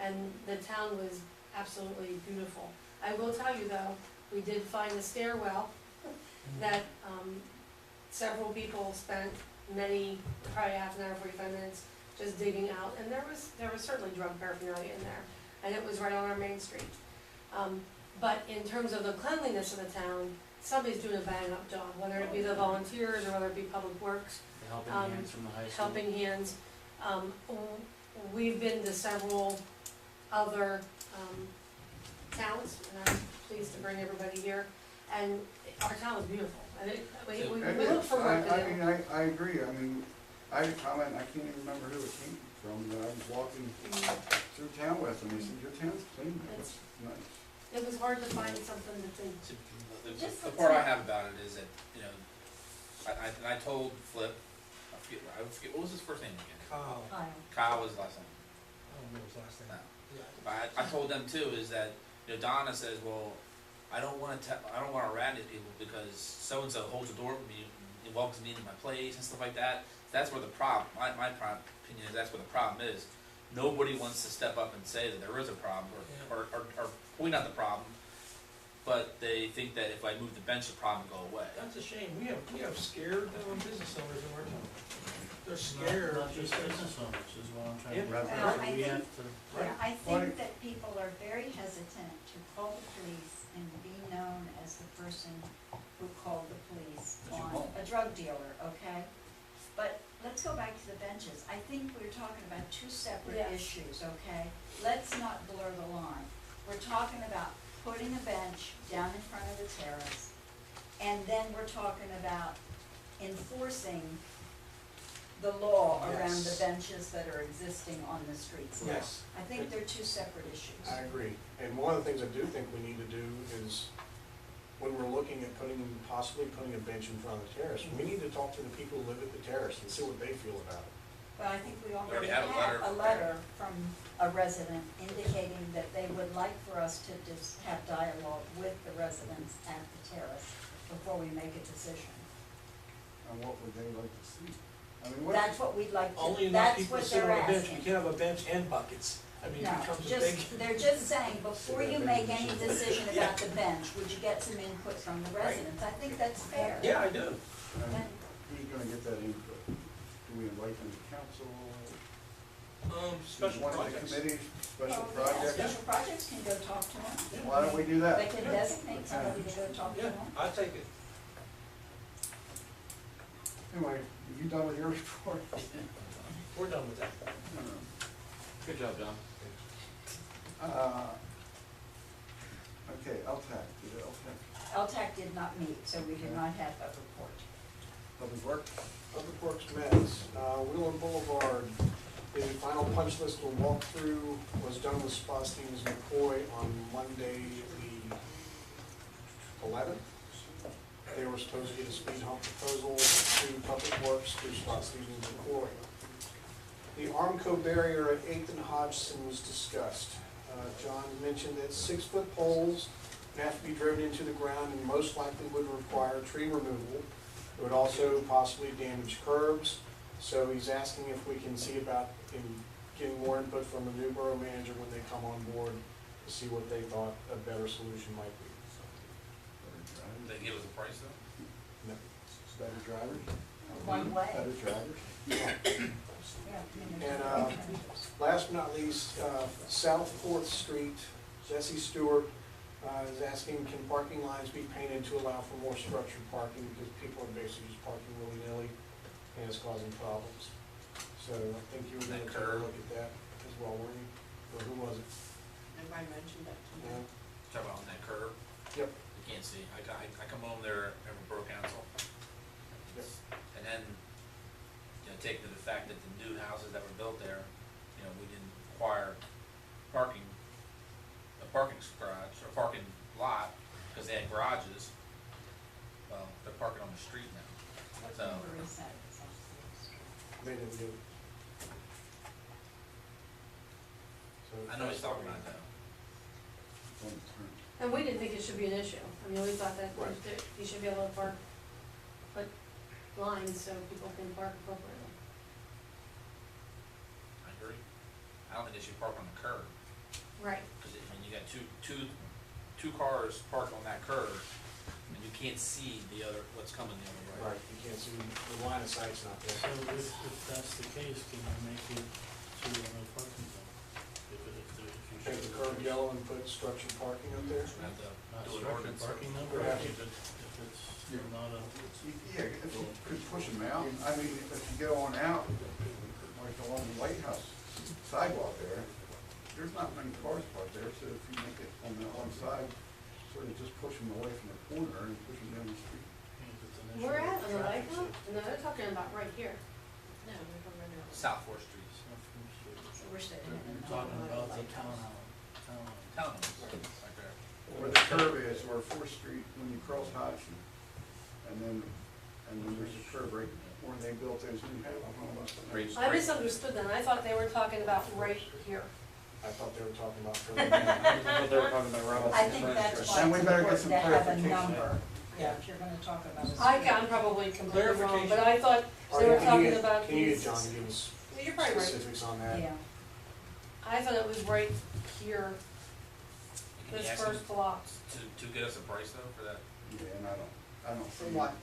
and the town was absolutely beautiful. I will tell you though, we did find a stairwell that, several people spent probably half an hour, 45 minutes, just digging out, and there was certainly drug paraphernalia in there, and it was right on our main street. But in terms of the cleanliness of the town, somebody's doing a bang-up job, whether it be the volunteers or whether it be Public Works, The helping hands from the high school. Helping Hands. We've been to several other, towns, and I'm pleased to bring everybody here, and our town is beautiful. And we look for work to do. I agree, I mean, I had a comment, I can't even remember who it came from, but I was walking through town with them, he said, your town's clean, it's nice. It was hard to find something to think. The part I have about it is that, you know, I told Flip, I forget, what was his first name again? Kyle, Kyle was his last name. I don't know his last name. No. Yeah. But I told them too, is that, you know, Donna says, well, I don't wanna rat at people because so-and-so holds the door for me, and welcomes me into my place and stuff like that. That's where the problem, my opinion is that's where the problem is. Nobody wants to step up and say that there is a problem or we're not the problem, but they think that if I move the bench, the problem will go away. That's a shame. We have scared business owners in our town. They're scared. Not just business owners is what I'm trying to. Yeah. Well, I We think, have to. yeah, I think that people are very hesitant to call the police and be known as the person who called the police But you on won't. a drug dealer, okay? But let's go back to the benches. I think we're talking about two separate Yes. issues, okay? Let's not blur the line. We're talking about putting a bench down in front of the terrace, and then we're talking about enforcing the law around the Yes. benches that are existing on the streets now. Yes. I think they're two separate issues. I agree. And one of the things I do think we need to do is, when we're looking at possibly putting a bench in front of the terrace, we need to talk to the people who live at the terrace and see what they feel about it. But I think we already already have have a letter from a resident indicating that they would like for us to just have dialogue with the residents at the terrace before we make a decision. And what would they like to see? I mean, what? That's what we'd like Only to, enough that's people what sit they're on a bench. asking. We can't have a bench and buckets. I mean, it No, becomes a just, big. they're just saying, before you make any decision about the bench, would you get some input from the residents? I think that's fair. Yeah, I do. And who's gonna get that input? Do we invite them to council? Special One of the projects. committees, special Oh, yeah, projects? Special projects can go talk to them. Why don't we do that? They can designate somebody to go talk to Yeah, them. I'll take it. Anyway, you done with your report? We're done with that. Good job, John. Okay, LTAC, did LTAC, LTAC did not meet, so we did not have a report. Public Works? Public Works met, Wheeler Boulevard, the final punch list or walkthrough was done with Spa Stevens McCoy on Monday, the 11th. They were supposed to get a speed hump proposal to Public Works through Spa Stevens McCoy. The Armco barrier at 8th and Hodgson was discussed. John mentioned that 6-foot poles would have to be driven into the ground and most likely would require tree removal. It would also possibly damage curbs, so he's asking if we can see about getting more input from the new borough manager when they come on board to see what they thought a better solution might be. Did they give us a price though? No. Better drivers? One way. Better drivers? Yeah, And last but not least, South 4th Street, Jesse Stewart is asking, can parking lines be painted to allow for more structured parking, because people are basically just parking willy-nilly and it's causing problems. So I think you were gonna take a look at that as well, weren't you? Or who was it? Everybody mentioned that to me. Yeah. Talk about on that curb, Yep. you can't see. I come home there every borough council. Yep. And then, take into the fact that the new houses that were built there, we didn't require a parking garage, or parking lot, because they had garages. Well, they're parking on the street now. What So- number is that? It's on the street. They didn't do it. So I know he's talking about that. And we didn't think it should be an issue. I mean, we thought that Right. you should be able to put lines so people can park appropriately. I agree. I don't think they should park on the curb, Right. because you got two cars parked on that curb, and you can't see what's coming the other way. Right, you can't see, the line of sight's not there. So if that's the case, can you make it to no parking zone? If you Paint the show- curb yellow and put structured parking up there? So we have to Not do an structured ordinance. parking number, Would have if to. it's not a. Yeah, if you could push them out, I mean, if you go on out, like along the White House sidewalk there, there's not many cars parked there, so if you make it on the one side, sort of just push them away from the corner and push them down the street. We're at, on the right one? No, they're talking about right here. No, we're from right now. South 4th Street. I wish they You're didn't. talking about the townhouse. Townhomes, right there. Where the curve is, or 4th Street, when you cross Hodgson, and then there's a curve right where they built those new houses. Right. I misunderstood them. I thought they were talking about right here. I thought they were talking about further I down. thought they were talking about Robertson. I think that's why And we it's better get important some to have a clarification. number, yeah, if you're gonna talk about a street. I'm probably completely wrong, but I thought they were Can talking you- about Can you these. get John to give us You're probably right. specifics on that? Yeah, I thought it was right here. Can you this ask him first block. to get us a price though for that? Yeah, and I don't. For what?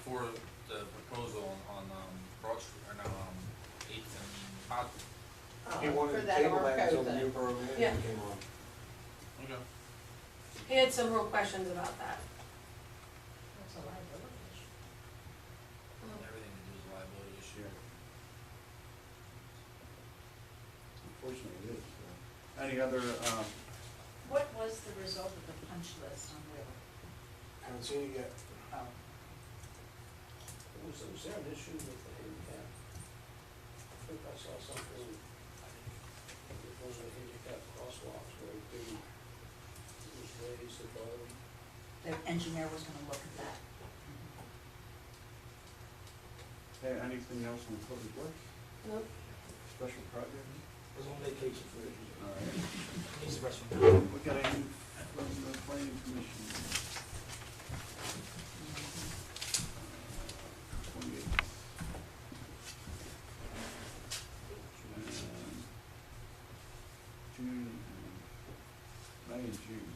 For the proposal on, Broad Street, or no, Eighth and Hot. He wanted For to that table that Arco until the thing. new borough manager Yeah. came on. Okay. He had some real questions about that. That's a liability issue. Everything to do is a liability issue. Unfortunately, it is. Any other, What was the result of the punch list on Wheeler? Haven't seen it yet. Oh, Was there an issue with the handicap? I think I saw something, it wasn't a handicap crosswalks where it was raised above. the engineer was gonna look at that. anything else on public works? Nope. Special project? I was on vacation for a year. All right. He's the rest of Look at any from the planning commission. 28. June, May and June.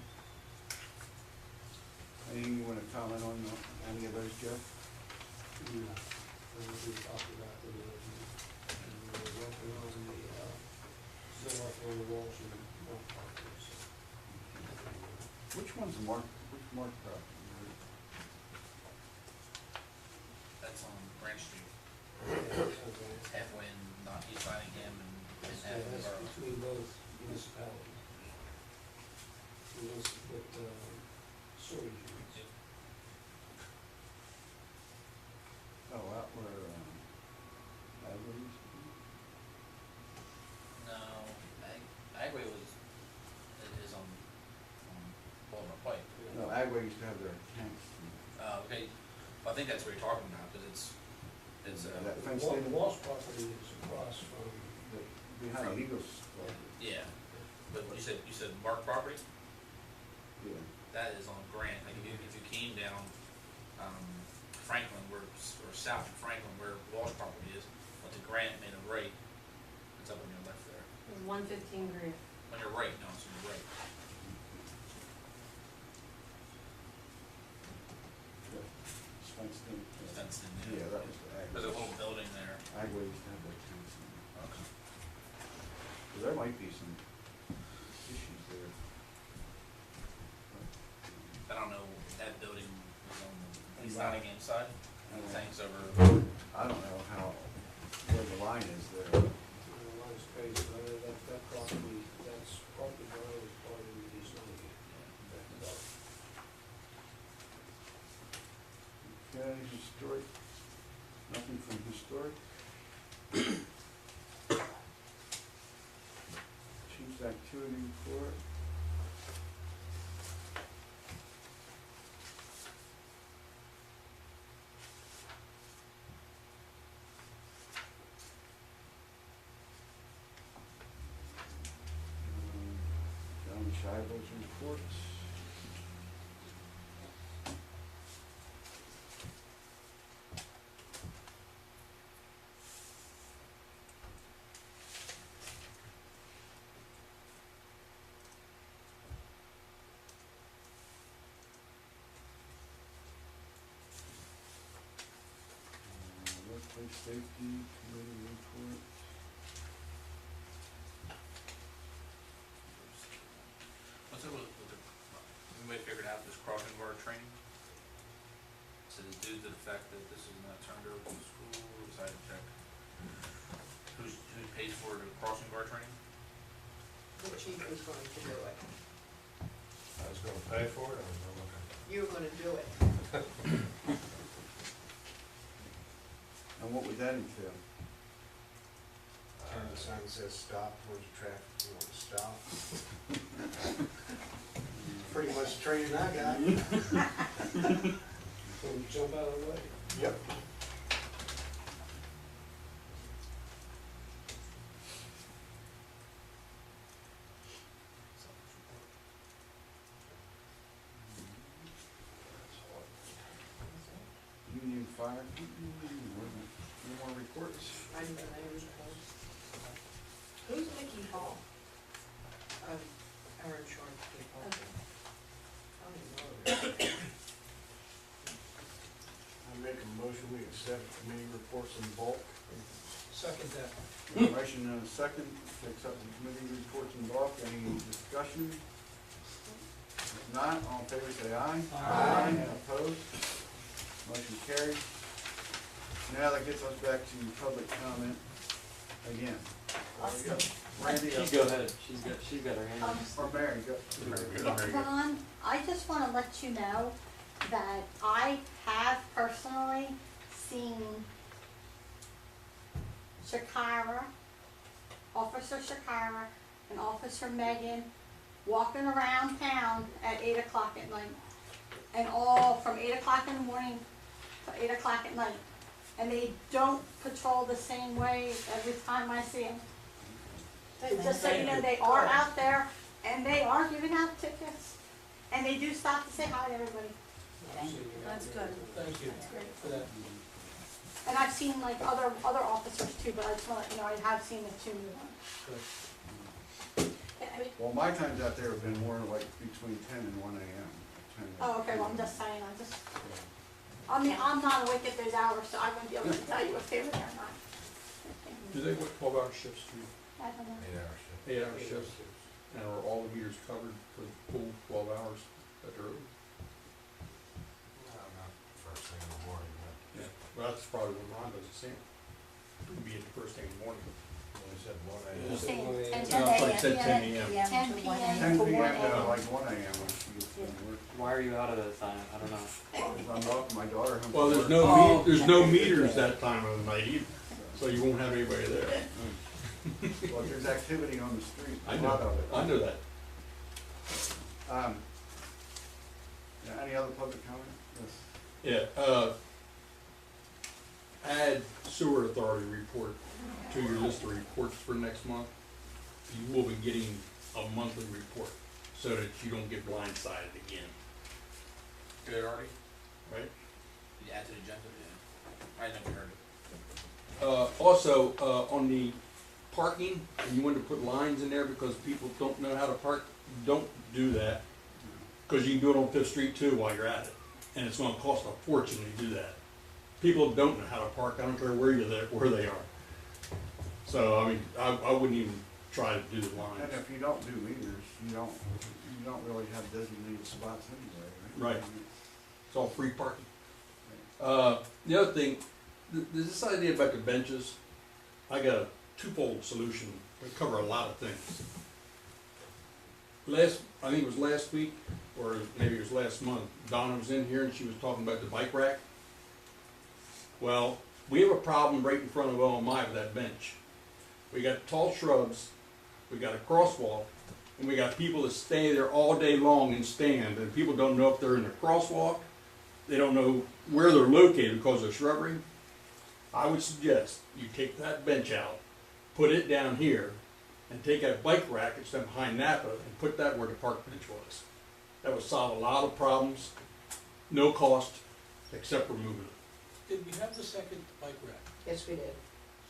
Anything you wanna comment on any of those, Jeff? Yeah, we talked about the, and we were working on the, still working on the walls and North Park. Which one's which Mark property? That's on Branch Street, Yeah, halfway in, not East Nottingham and halfway in that's Borough. between both municipalities. It was with, storage units. Yep. Oh, out where, Agway used to be? No, Agway is on Baltimore Pike. No, Agway used to have their tanks. Okay, well, I think that's what you're talking about, because it's, That The fenced Wal- in, the Walsh property is across from, behind Eagles Club. yeah, but you said Mark property? Yeah. That is on Grant, like if you came down, Franklin, or south of Franklin, where Walsh property is, went to Grant, made a right, it's up on your left there. It was 115 grand. On your right, no, it's on your right. It's fenced in. It's fenced in there. Yeah, that was the Agway. There's a whole building there. Agway used to have their tanks in. Okay. So there might be some issues there. I don't know, that building was on the East Right. Nottingham side, and the tank's over. I don't know where the line is there. the line space, but that property, that's part of the borough, is part of the East Nottingham. Okay, historic, nothing from historic. Chief's activity report. John Shivers reports. Workplace safety committee report. What's up with the, anybody figured out this crossing guard training? So it's due to the fact that this is not turned over to the school, we decided to check who pays for the crossing guard training? The chief was going to do it. I was gonna pay for it, I was gonna look at it. You were gonna do it. And what would that entail? Turn the sign that says stop, towards the traffic, you want to stop. Pretty much the training I got. So we jump out of the way. Yep. Union Fire, any more reports? I didn't know there was one. Who's Mickey Hall? Our insurance people. Okay. I don't even know where I make a motion, we accept committee reports in bulk. Second that. Motion and a second to accept the committee reports in bulk. Any discussion? If not, all in favor say aye. Aye. Opposed? Motion carried. Now that gets us back to public comment again. Austin. Randy, She go ahead, she's got her hand up. or Mary, go. Ron, I just wanna let you know that I have personally seen Shakira, Officer Shakira and Officer Megan walking around town at 8 o'clock at night. And all from 8 o'clock in the morning to 8 o'clock at night. And they don't patrol the same way every time I see them. Just so you know, they are out there and they are giving out tickets. And they do stop to say hi to everybody. Thank you. That's good. Thank you That's great. for that. And I've seen like other officers too, but I just wanna, I have seen the two new ones. Good. Yeah, I mean, Well, my times out there have been more like between 10 and 1 a.m. 10 and- oh, okay, well, I'm just saying, I'm not awake at those hours, so I wouldn't be able to tell you if they were there or not. Do they work 12-hour shifts too? I don't know. 8-hour shifts? And are all the meters covered for the full 12 hours that they're open? First thing in the morning, Yeah, well, that's probably when Ron does the same. It'd be at the first thing in the morning. They said 1 You're saying 10 No, I thought you said 10 a.m. a.m. 10 p.m. 10 to 1 p.m. a.m. to like 1 a.m. when she gets done work. Why are you out at that time? I don't know. If I'm walking my daughter home. Well, there's from no, work. there's no meters that time of the night either, so you won't have anybody there. Well, there's activity on the street, I a lot know, of it. I know that. Yeah, any other public comment? Yes. Yeah, add sewer authority report to your list of reports for next month. You will be getting a monthly report, so that you don't get blindsided again, Good already? right? Did you add to the agenda? Yeah. I never heard it. Also, on the parking, and you want to put lines in there because people don't know how to park, don't do that. Because you can do it on Fifth Street too while you're at it, and it's gonna cost a fortune to do that. People don't know how to park, I don't care where they are. So, I mean, I wouldn't even try to do the And lines. if you don't do meters, you don't really have designated spots anyway, right? Right. It's all free parking. The other thing, this idea about the benches, I got a twofold solution, we cover a lot of things. I think it was last week, or maybe it was last month, Donna was in here and she was talking about the bike rack. Well, we have a problem right in front of OMI with that bench. We got tall shrubs, we got a crosswalk, and we got people that stay there all day long and stand, and people don't know if they're in the crosswalk, they don't know where they're located because of shrubbery. I would suggest you take that bench out, put it down here, and take that bike rack that's down behind Napa and put that where the park bench was. That would solve a lot of problems, no cost, except removing it. Did we have the second bike rack? Yes, we did.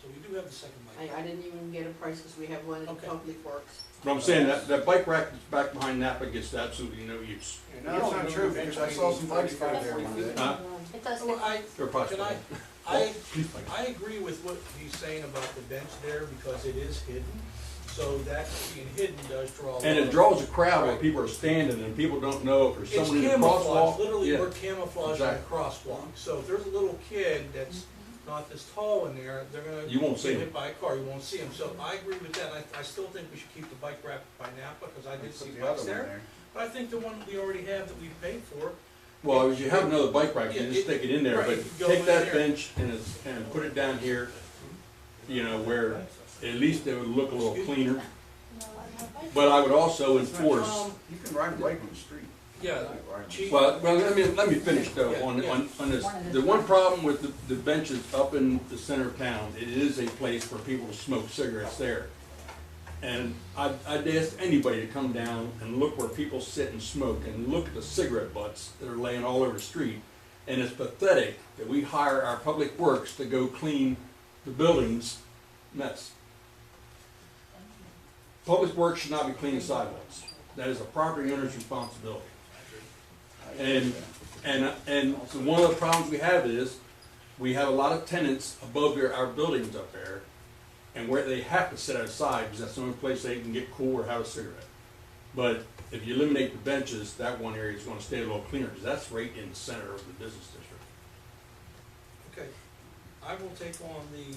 So we do have the second bike rack. I didn't even get a price because we have one in Okay. Public Works. But I'm saying that bike rack that's back behind Napa gets absolutely no use. No, that's not true, because I saw some bikes go there one day. Huh? It does Well, get, They're probably Can I- fine. I, Please, Mike. I agree with what he's saying about the bench there because it is hidden. So that being hidden does draw. a And lot it of- draws a crowd where Right. people are standing and people don't know if there's It's someone in the camouflage, crosswalk. literally Yeah. we're camouflaging the Exactly. crosswalk. So if there's a little kid that's not this tall in there, they're gonna You won't see get him. hit by a car, you won't see him. So I agree with that. I still think we should keep the bike rack by Napa because I did Put see the other bikes one there. But I think the one we already have that we've paid for, Well, if you have another bike rack, then just stick it in there, Right, but you go take in that there. bench and put it down here, you know, where at least it would look a little cleaner. But I would also enforce, You can ride a bike on the street. yeah, Right. chief, well, let me finish though, on this. The one problem with the benches up in the center of town, it is a place for people to smoke cigarettes there. And I'd ask anybody to come down and look where people sit and smoke and look at the cigarette butts that are laying all over the street. And it's pathetic that we hire our public works to go clean the building's mess. Public works should not be cleaning sidewalks. that is a property owner's responsibility. And one of the problems we have is, we have a lot of tenants above our buildings up there, and where they have to sit outside, because that's the only place they can get cool or have a cigarette. But if you eliminate the benches, that one area is gonna stay a little cleaner, because that's right in the center of the business district. Okay, I will take on the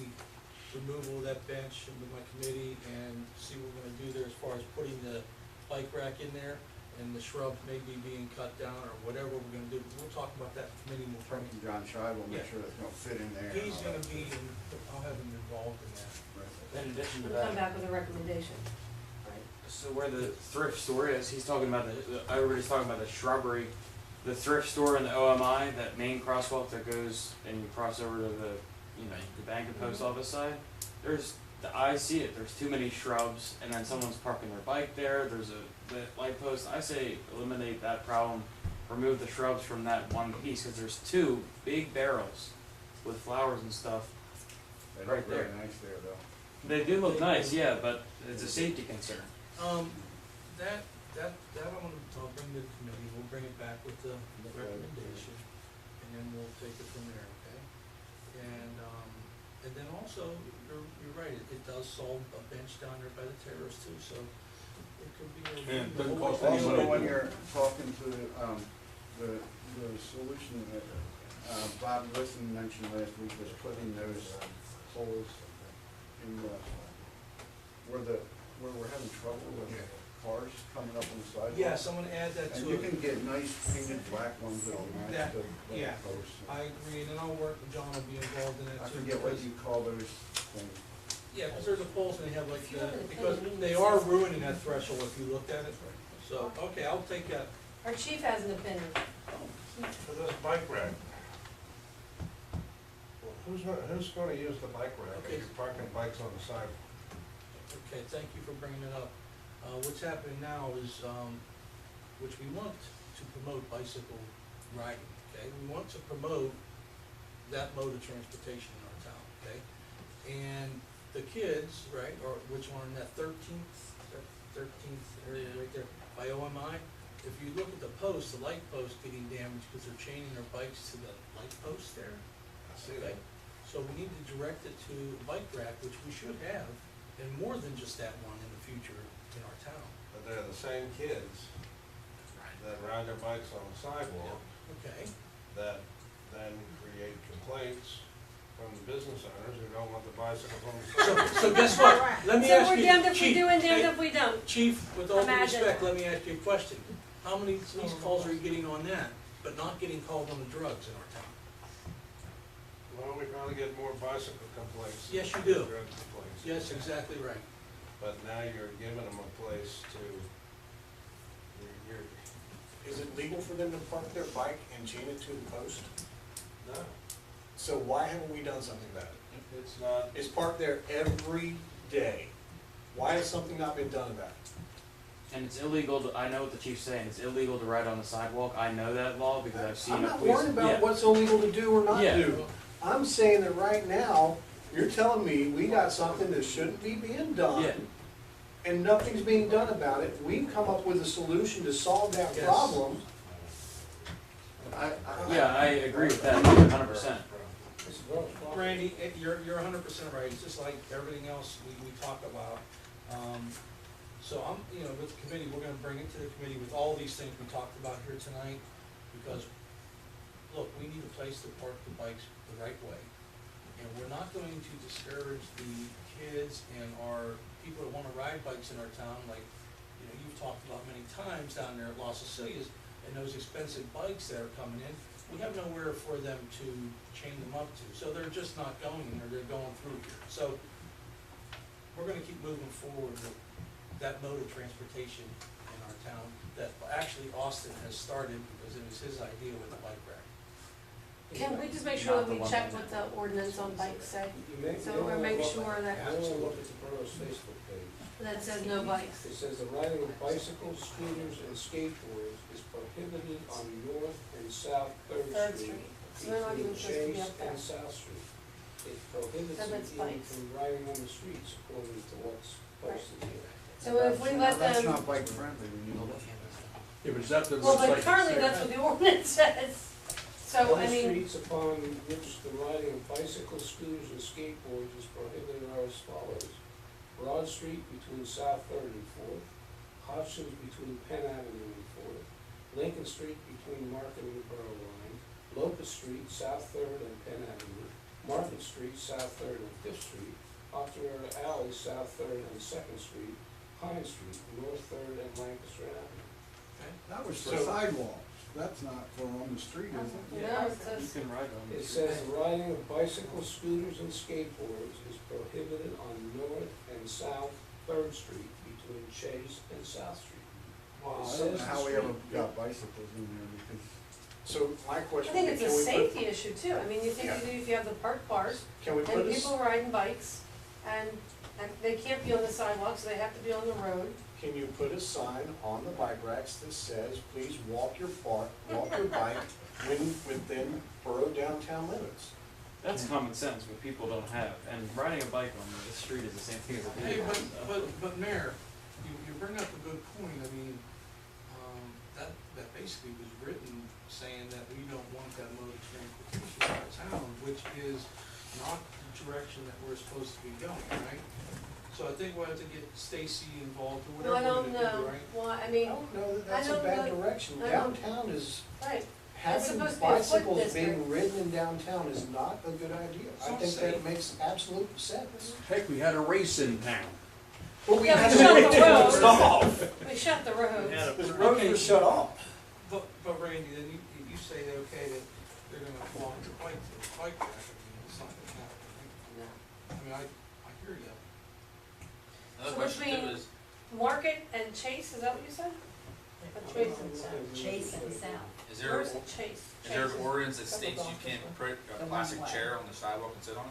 removal of that bench with my committee and see what we're gonna do there as far as putting the bike rack in there and the shrubs maybe being cut down or whatever we're gonna do. We'll talk about that in committee more. Frank and John Shive will make Yeah. sure that's gonna fit in there. and He's all gonna that. be, I'll have him involved in that. In addition to We'll come that, back with a recommendation, right? so where the thrift store is, he's talking about everybody's talking about the shrubbery. The thrift store and the OMI, that main crosswalk that goes and you cross over to the bank and post office side, I see it, there's too many shrubs, and then someone's parking their bike there, there's the light post. I say eliminate that problem, remove the shrubs from that one piece, because there's two big barrels with flowers and stuff. They Right look really there. nice there, though. They do look nice, yeah, but it's a safety concern. That I'll bring to the committee, we'll bring it back with the recommendation, and then we'll take it from there, okay? And then also, you're right, it does solve a bench down there by the terrace too, so it could be a. And it doesn't cost any Also, money. when you're talking to, the solution that, Bob Wilson mentioned last week was putting those poles in the, where we're having trouble with cars coming up on the sidewalk. Yeah, someone add that And to you it. can get nice painted black ones that'll match the yeah. posts. I agree, and then I'll work, John will be involved in I that too. forget what because- you call those things. Yeah, because there's a poles and they have like, If you have an because opinion, they are ruining that threshold if you looked at it. So, okay, I'll take that. Our chief has an opinion. For this bike rack, well, who's gonna use the bike rack Okay. if you're parking bikes on the sidewalk? Okay, thank you for bringing it up. What's happening now is, which we want to promote bicycle riding, okay? We want to promote that mode of transportation in our town, okay? And the kids, right, or which are in that 13th area right there by OMI, if you look at the posts, the light posts getting damaged because they're chaining their bikes to the light posts there. I see Okay, that. so we need to direct it to a bike rack, which we should have, and more than just that one in the future in our town. But they're the same kids that ride their bikes on the sidewalk Okay, that then create complaints from the business owners who don't want the bicycles on the sidewalk. so guess what? Let me So ask we're you, damned if we Chief, do and damned hey, if we don't. Chief, with all due Imagine. respect, let me ask you a question. How many police calls are you getting on that, but not getting called on the drugs in our town? Well, we probably get more bicycle complaints. Yes, you than do. drug complaints. Yes, exactly right. But now you're giving them a place to, you're, Is it legal for them to park their bike and chain it to the post? no, So why haven't we done something about it? it's not, It's parked there every day. Why has something not been done about it? And it's illegal to, I know what the chief's saying, it's illegal to ride on the sidewalk. I know that law because I've seen I'm a not police. worried about yeah. what's illegal to do or not Yeah. do. I'm saying that right now, you're telling me we got something that shouldn't be being done. Yeah. And nothing's being done about it. We've come up with a solution to solve that Yes. problem. Yeah, I agree with that 100%. Randy, you're 100% right, it's just like everything else we talk about. So I'm, with the committee, we're gonna bring it to the committee with all these things we talked about here tonight, because, look, we need a place to park the bikes the right way. And we're not going to discourage the kids and our people that wanna ride bikes in our town, like, you've talked about many times down there at Los Cecilias, and those expensive bikes that are coming in, we have nowhere for them to chain them up to, so they're just not going there, they're going through here. So, we're gonna keep moving forward with that mode of transportation in our town, that actually Austin has started, because it was his idea with the bike rack. Can we just make sure that we check what the ordinance on bikes say? So we're make sure that, I will look at the borough's Facebook page. that says no bikes. It says the riding of bicycles, scooters, and skateboards is prohibited on North and South Third Third Street. Street So they're not even between supposed to be Chase up there. and South Street. It prohibits So them it's even bikes. from riding on the streets according to what's posted here. So if we let That's them, not bike friendly, we need to. Yeah, but is that the well, website? but currently that's what the ordinance says. So, I Other mean, streets upon which the riding of bicycles, scooters, and skateboards is prohibited are as follows. Broad Street between South Third and Fourth, Hodgson between Penn Avenue and Fourth, Lincoln Street between Market and Borough Line, Locust Street, South Third and Penn Avenue, Market Street, South Third and Fifth Street, Octorara Alley, South Third and Second Street, Pine Street, North Third and Lancaster Avenue. That was for sidewalks, that's not for on the street, is it? no, it You says, can ride on It it. says the riding of bicycles, scooters, and skateboards is prohibited on North and South Third Street between Chase and South Street. Wow, It I don't says know how the we ever street- got bicycles in there because. So my I question. think it's a can we put- safety issue too. I mean, you think Yeah. if you have the parked cars Can we put and a, people riding bikes and they can't be on the sidewalk, so they have to be on the road. can you put a sign on the bike racks that says, please walk your bike within borough downtown limits? That's common sense, but people don't have, and riding a bike on the street is the same thing as a Hey, vehicle. but Mayor, you bring up a good point, I mean, that basically was written saying that we don't want that mode of transportation in our town, which is not the direction that we're supposed to be going, right? So I think we'll have to get Stacy involved or No, I whatever don't we're gonna do, know. right? Well, I I mean, don't know that that's I a don't bad know- direction. I don't- Downtown is, right. having supposed to be a foot bicycles being district. ridden in downtown is not a good idea. I Some think say- that makes absolute sense. Heck, we had a race in town. Well, we Yeah, had we to shut wait the till it was roads. off. We shut the roads. Yeah, The roads were shut off. But Randy, then you say, okay, that they're gonna walk the bike to the bike rack, I mean, it's not gonna happen, right? No. I mean, I hear you. Another So question between- too is, Market and Chase, is that what you said? Or Chase and South? Chase and South. is there, Where's is it Chase? there an Chase is- ordinance that Couple states you blocks can't away. put The a plastic one way. chair on the sidewalk and sit on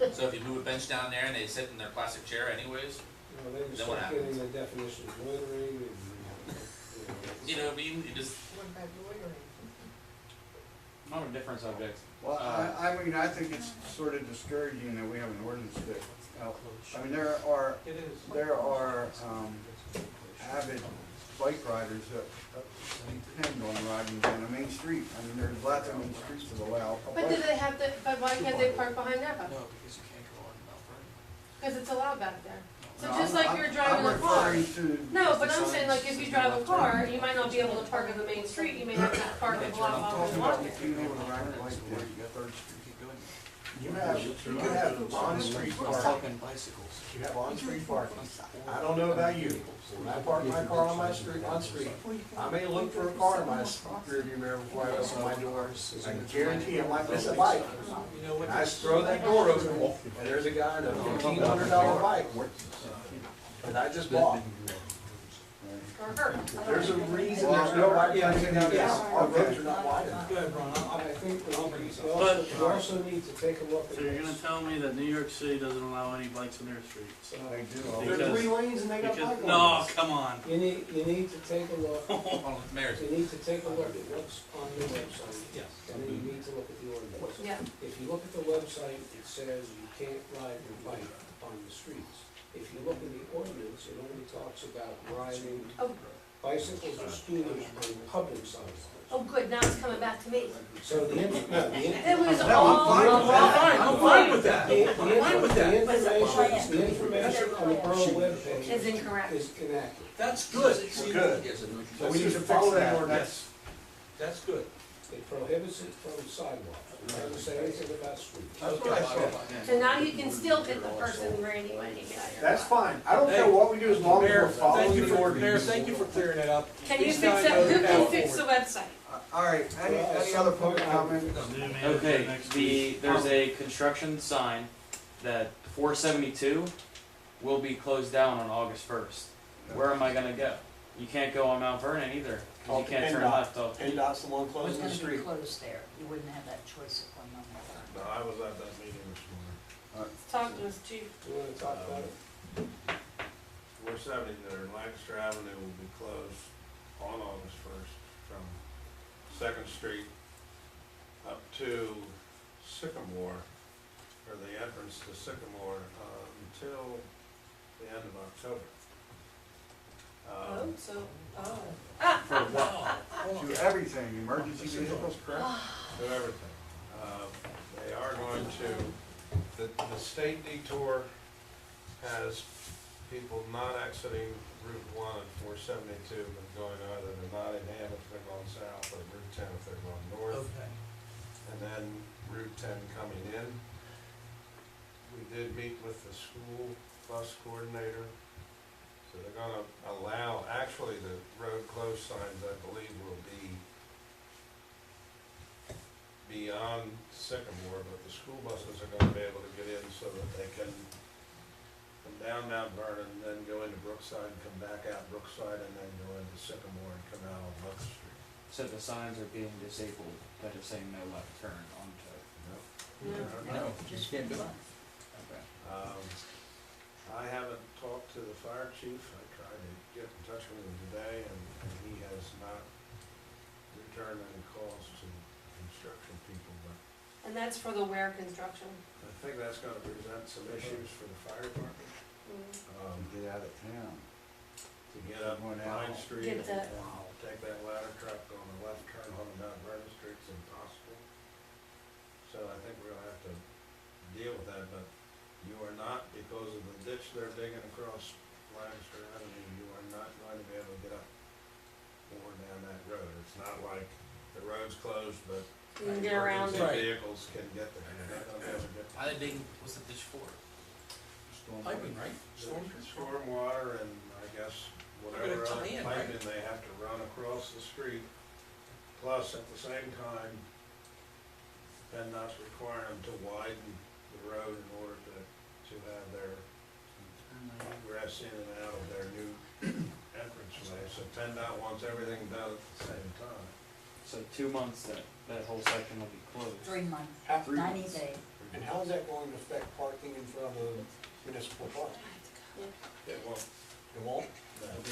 it? So if you move a bench down there and they sit in their plastic chair anyways, You know, they can Then what start getting happens? the definition of loitering and, you know what I mean, you just, What about loitering? On a different subject. Well, I mean, I think it's sort of discouraging that we have an ordinance that, I mean, there are It is. avid bike riders that depend on riding down a main street. I mean, there's lots of main streets that allow a But do bike. they have to, but why can't they park behind their bus? No, because you can't go on Mount Vernon. Because it's allowed back there. So No, just I'm- like you're driving a car. I'm referring to. No, but I'm saying like if you drive a car, you might not be able to park on the main street, you may have to park a block I'm off talking and about walk if it. you able to ride a bike there, you got Third Street. You have on-street We're parking. talking bicycles. You have on-street parking. I don't know about you. When I park my car on my street, I may look for a car in my rearview mirror before I open my door. I can guarantee I might miss a bike. You know what? And I throw that door open, and there's a guy in a $1,500 bike that I just bought. Or her. There's a reason there's no bike lanes in downtown. Our roads are not wide enough. Go ahead, Ron, I think we But- also need to take a look at So you're gonna this. tell me that New York City doesn't allow any bikes in their streets? They do. There's Because- 3 lanes and they got Because, bike no, lanes. come on. You need to take a look, hold on, Mayor, you need to take a look at what's on the website. Yes. And then you need to look at the ordinance. Yeah, If you look at the website, it says you can't ride your bike on the streets. If you look in the ordinance, it only talks about riding oh, bicycles or scooters on public sidewalks. oh good, now it's coming back to me. So the, It was No, all. I'm fine with that. The fine with that. information on the borough webpage Is incorrect. is inaccurate. That's good. Good. So we need to follow that ordinance. That's good. It prohibits it from sidewalks. It doesn't say anything about streets. That's what I said. So now you can still hit the person Randy when you get out of your That's car. fine. I don't care what we do as long as Mayor, we're following thank you the for, Mayor, ordinance. thank you for clearing that up. Can you This fix time, that, who now can fix the forward. website? All right, any other public comment? Okay, there's a construction sign that 472 will be closed down on August 1st. Where am I gonna go? You can't go on Mount Vernon either, 'cause Talk you to can't turn PennDOT. left off. PennDOT's the one Was closing the gonna be street. closed there, you wouldn't have that choice of one on No, I was at that meeting this morning. Talk to us, chief. You wanna talk about it? 470 there, Lancaster Avenue will be closed on August 1st from 2nd Street up to Sycamore, or the entrance to Sycamore, until the end of October. Oh, so, oh. For what? To everything, emergency vehicles, correct? To everything. They are going to, the state detour has people not exiting Route 1 and 472, but going either to Nottingham if they're going south, or Route 10 if they're going north. Okay. And then Route 10 coming in. We did meet with the school bus coordinator. So they're gonna allow, actually, the road closed signs, I believe, will be beyond Sycamore, but the school buses are gonna be able to get in so that they can come down Mount Vernon, then go into Brookside, come back out Brookside, and then go into Sycamore and come out on Love Street. So the signs are being disabled, that are saying no left turn onto. No, just can't do it. Okay. I haven't talked to the fire chief. I tried to get in touch with him today, and he has not returned any calls to construction people, but And that's for the ware construction. I think that's gonna present some issues for the fire department. Get out of town. To get up Going Pine out. Street Get and that- take that ladder truck on the left turn on Mount Vernon Street, it's impossible. So I think we're gonna have to deal with that, but you are not, because of the ditch they're digging across Lancaster Avenue, you are not going to be able to get up or down that road. It's not like the road's closed, but You can get around emergency it. vehicles can get there. You're not gonna be able to get Why they digging, what's the ditch for? Piping, right? storm water and I guess whatever They're gonna other tie in, right? piping they have to run across the street. Plus, at the same time, PennDOT's requiring them to widen the road in order to have their egress in and out of their new entranceway. So PennDOT wants everything done at the same time. So 2 months that whole section will be closed. 3 months, Half 90 days. And how is that going to affect parking in front of the municipal park? It won't, It won't?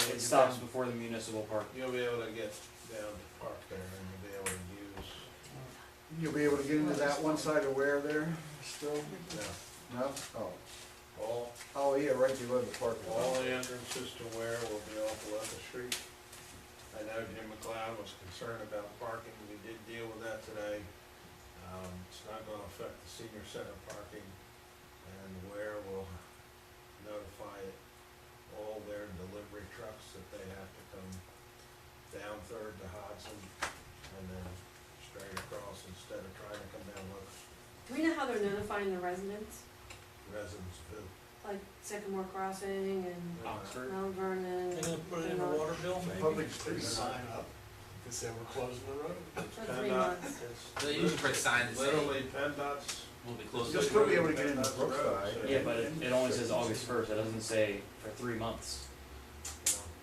It stops before the municipal park. you'll be able to get down to park there and you'll be able to use, You'll be able to get into that one side of where there still? No? Oh. Oh, yeah, right below the park. all the entrances to where will be off 11th Street. I know Jim McLeod was concerned about parking, we did deal with that today. It's not gonna affect the senior center parking, and where will notify all their delivery trucks that they have to come down Third to Hodson, and then straight across instead of trying to come down Locust. Do we know how they're notifying the residents? Residents do. Like Sycamore Crossing and Oxford. Mount Vernon? They're gonna put it in the and all- water bill, maybe? Public street. Sign up, because they were closing the road. For 3 PennDOT, months. They usually put a sign that say, literally PennDOT's. will be closed. You'll still be able to get into Brookside. Yeah, but it only says August 1st, it doesn't say for 3 months.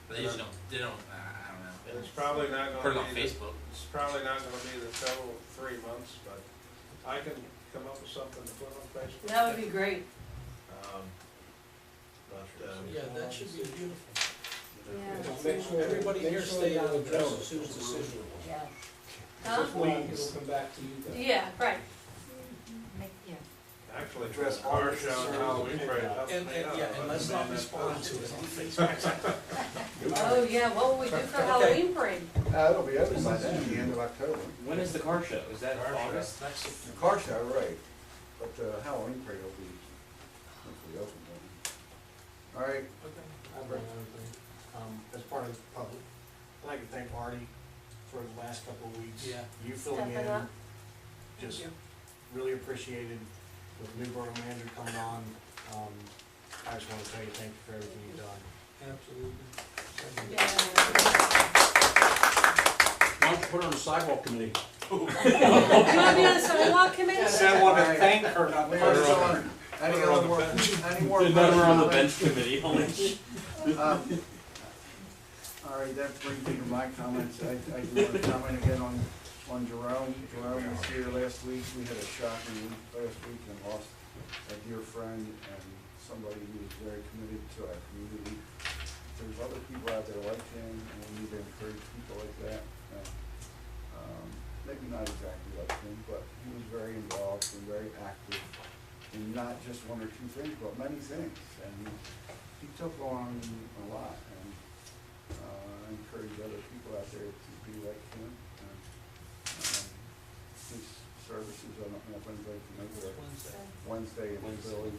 They usually don't, they don't, I don't know. It's probably not Put it gonna on be, Facebook. it's probably not gonna be the total 3 months, but I can come up with something to put on Facebook. That would be great. Yeah, that should be beautiful. Yeah. Make sure everybody here stay on address Sue's decision. Yeah. Huh? It'll come back to you guys. Yeah, right. Yeah. Actually, Address car all the show and concerns Halloween of parade. PennDOT. And let's not respond to it on Facebook. Oh, yeah, what will we do for Halloween parade? It'll be over by then, the end of October. When is the car show? Is that Car show. August? The car show, right, but the Halloween parade will be hopefully open then. All right, I'll bring another thing, as part of the public, I'd like to thank Artie for the last couple of weeks. Yeah. You filling Stepping in, up. just really appreciated with the new borough manager coming on. I just wanna tell you, thank you for everything you've done. Absolutely. Yeah. Why don't you put her on the sidewalk committee? You wanna be on the sidewalk committee? I want to thank her, not any other more, any more? Never on the comments? bench committee, only. All right, that brings me to my comments. I do want to comment again on Jerome. Jerome was here last week. We had a shocking week last week and lost a dear friend and somebody who was very committed to our community. There's other people out there like him, and we need to encourage people like that. Maybe not exactly like him, but he was very involved and very active in not just one or two things, but many things. And he took on a lot, and, I encourage other people out there to be like him. His services, I don't know if anybody can make it, Wednesday in Philly.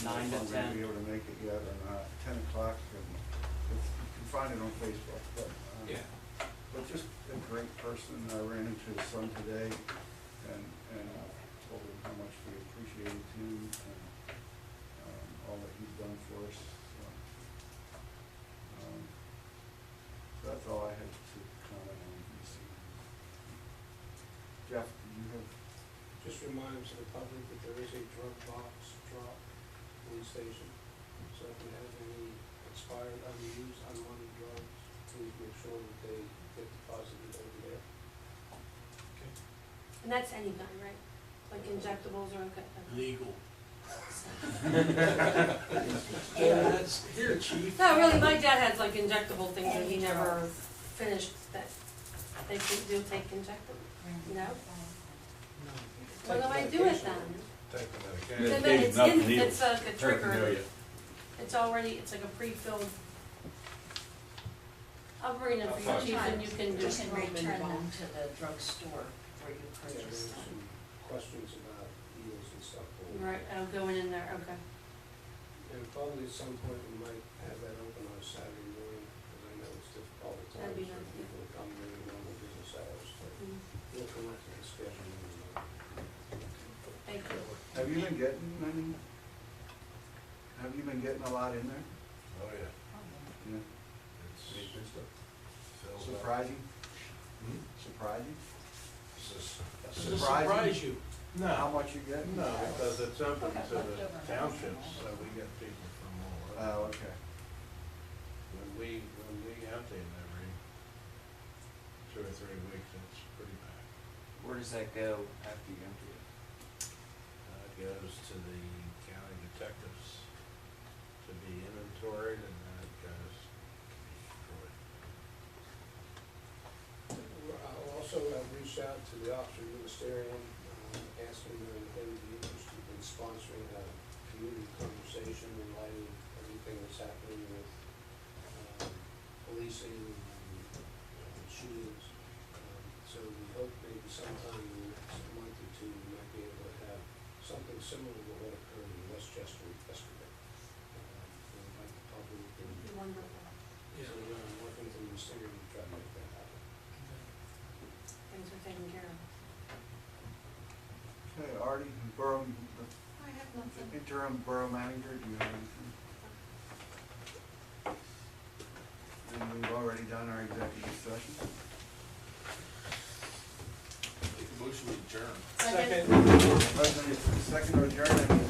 I don't know if 9 to I'm gonna 10. be able to make it yet or not, 10 o'clock, and you can find it on Facebook, but, Yeah. but just a great person. I ran into his son today, and told him how much we appreciate it too, and, all that he's done for us, so. So that's all I had to comment on this evening. Jeff, do you have? Just remind to the public that there is a drug box drop police station. So if you have any expired, unused, unwanted drugs, please make sure that they get deposited over there. And that's any kind, right? Like injectables or okay. Legal. Yeah, that's, here, chief. No, really, my dad had like injectable things that he never finished that they do take injectable, you know? What do I do with them? Take the Then medication. it's in, it's like a trigger, it's already, it's like a pre-filled. I'll bring it for you, chief, and you can You just. can return them to the drugstore where you Yeah, there's purchased them. some questions about deals and stuff. Right, I'll go in there, okay. And probably at some point we might have that open on a Saturday morning, because I know it's difficult at That'd times be for nice, yeah. people to come during normal business hours, but Mm, we'll come up with a schedule. Thank you. Have you been getting any? Have you been getting a lot in there? Oh, yeah. Yeah. It's fills up. Surprising? Hmm? Surprising? Sus- Does it surprise you? How No, much you get? no, because it's open Okay, to the leftover. townships, so we get people from all over. Oh, okay. When we empty them every 2 or 3 weeks, it's pretty bad. Where does that go after you empty it? It goes to the county detectives to be inventoried, and then it goes destroyed. I'll also reach out to the officer ministerium, asking them if they would be interested in sponsoring a community conversation in light of everything that's happening with policing and shootings. So we hope maybe sometime in the next month or two, we might be able to have something similar to what occurred in Westchester yesterday. We'd like the public and Be wonderful. so we're working with the ministerium to try to make that happen. Thanks for taking care of it. Okay, Artie, Borough, I have nothing. interim borough manager, do you have anything? And we've already done our executive session. Motion to adjourn. Second. President, second or adjourned, any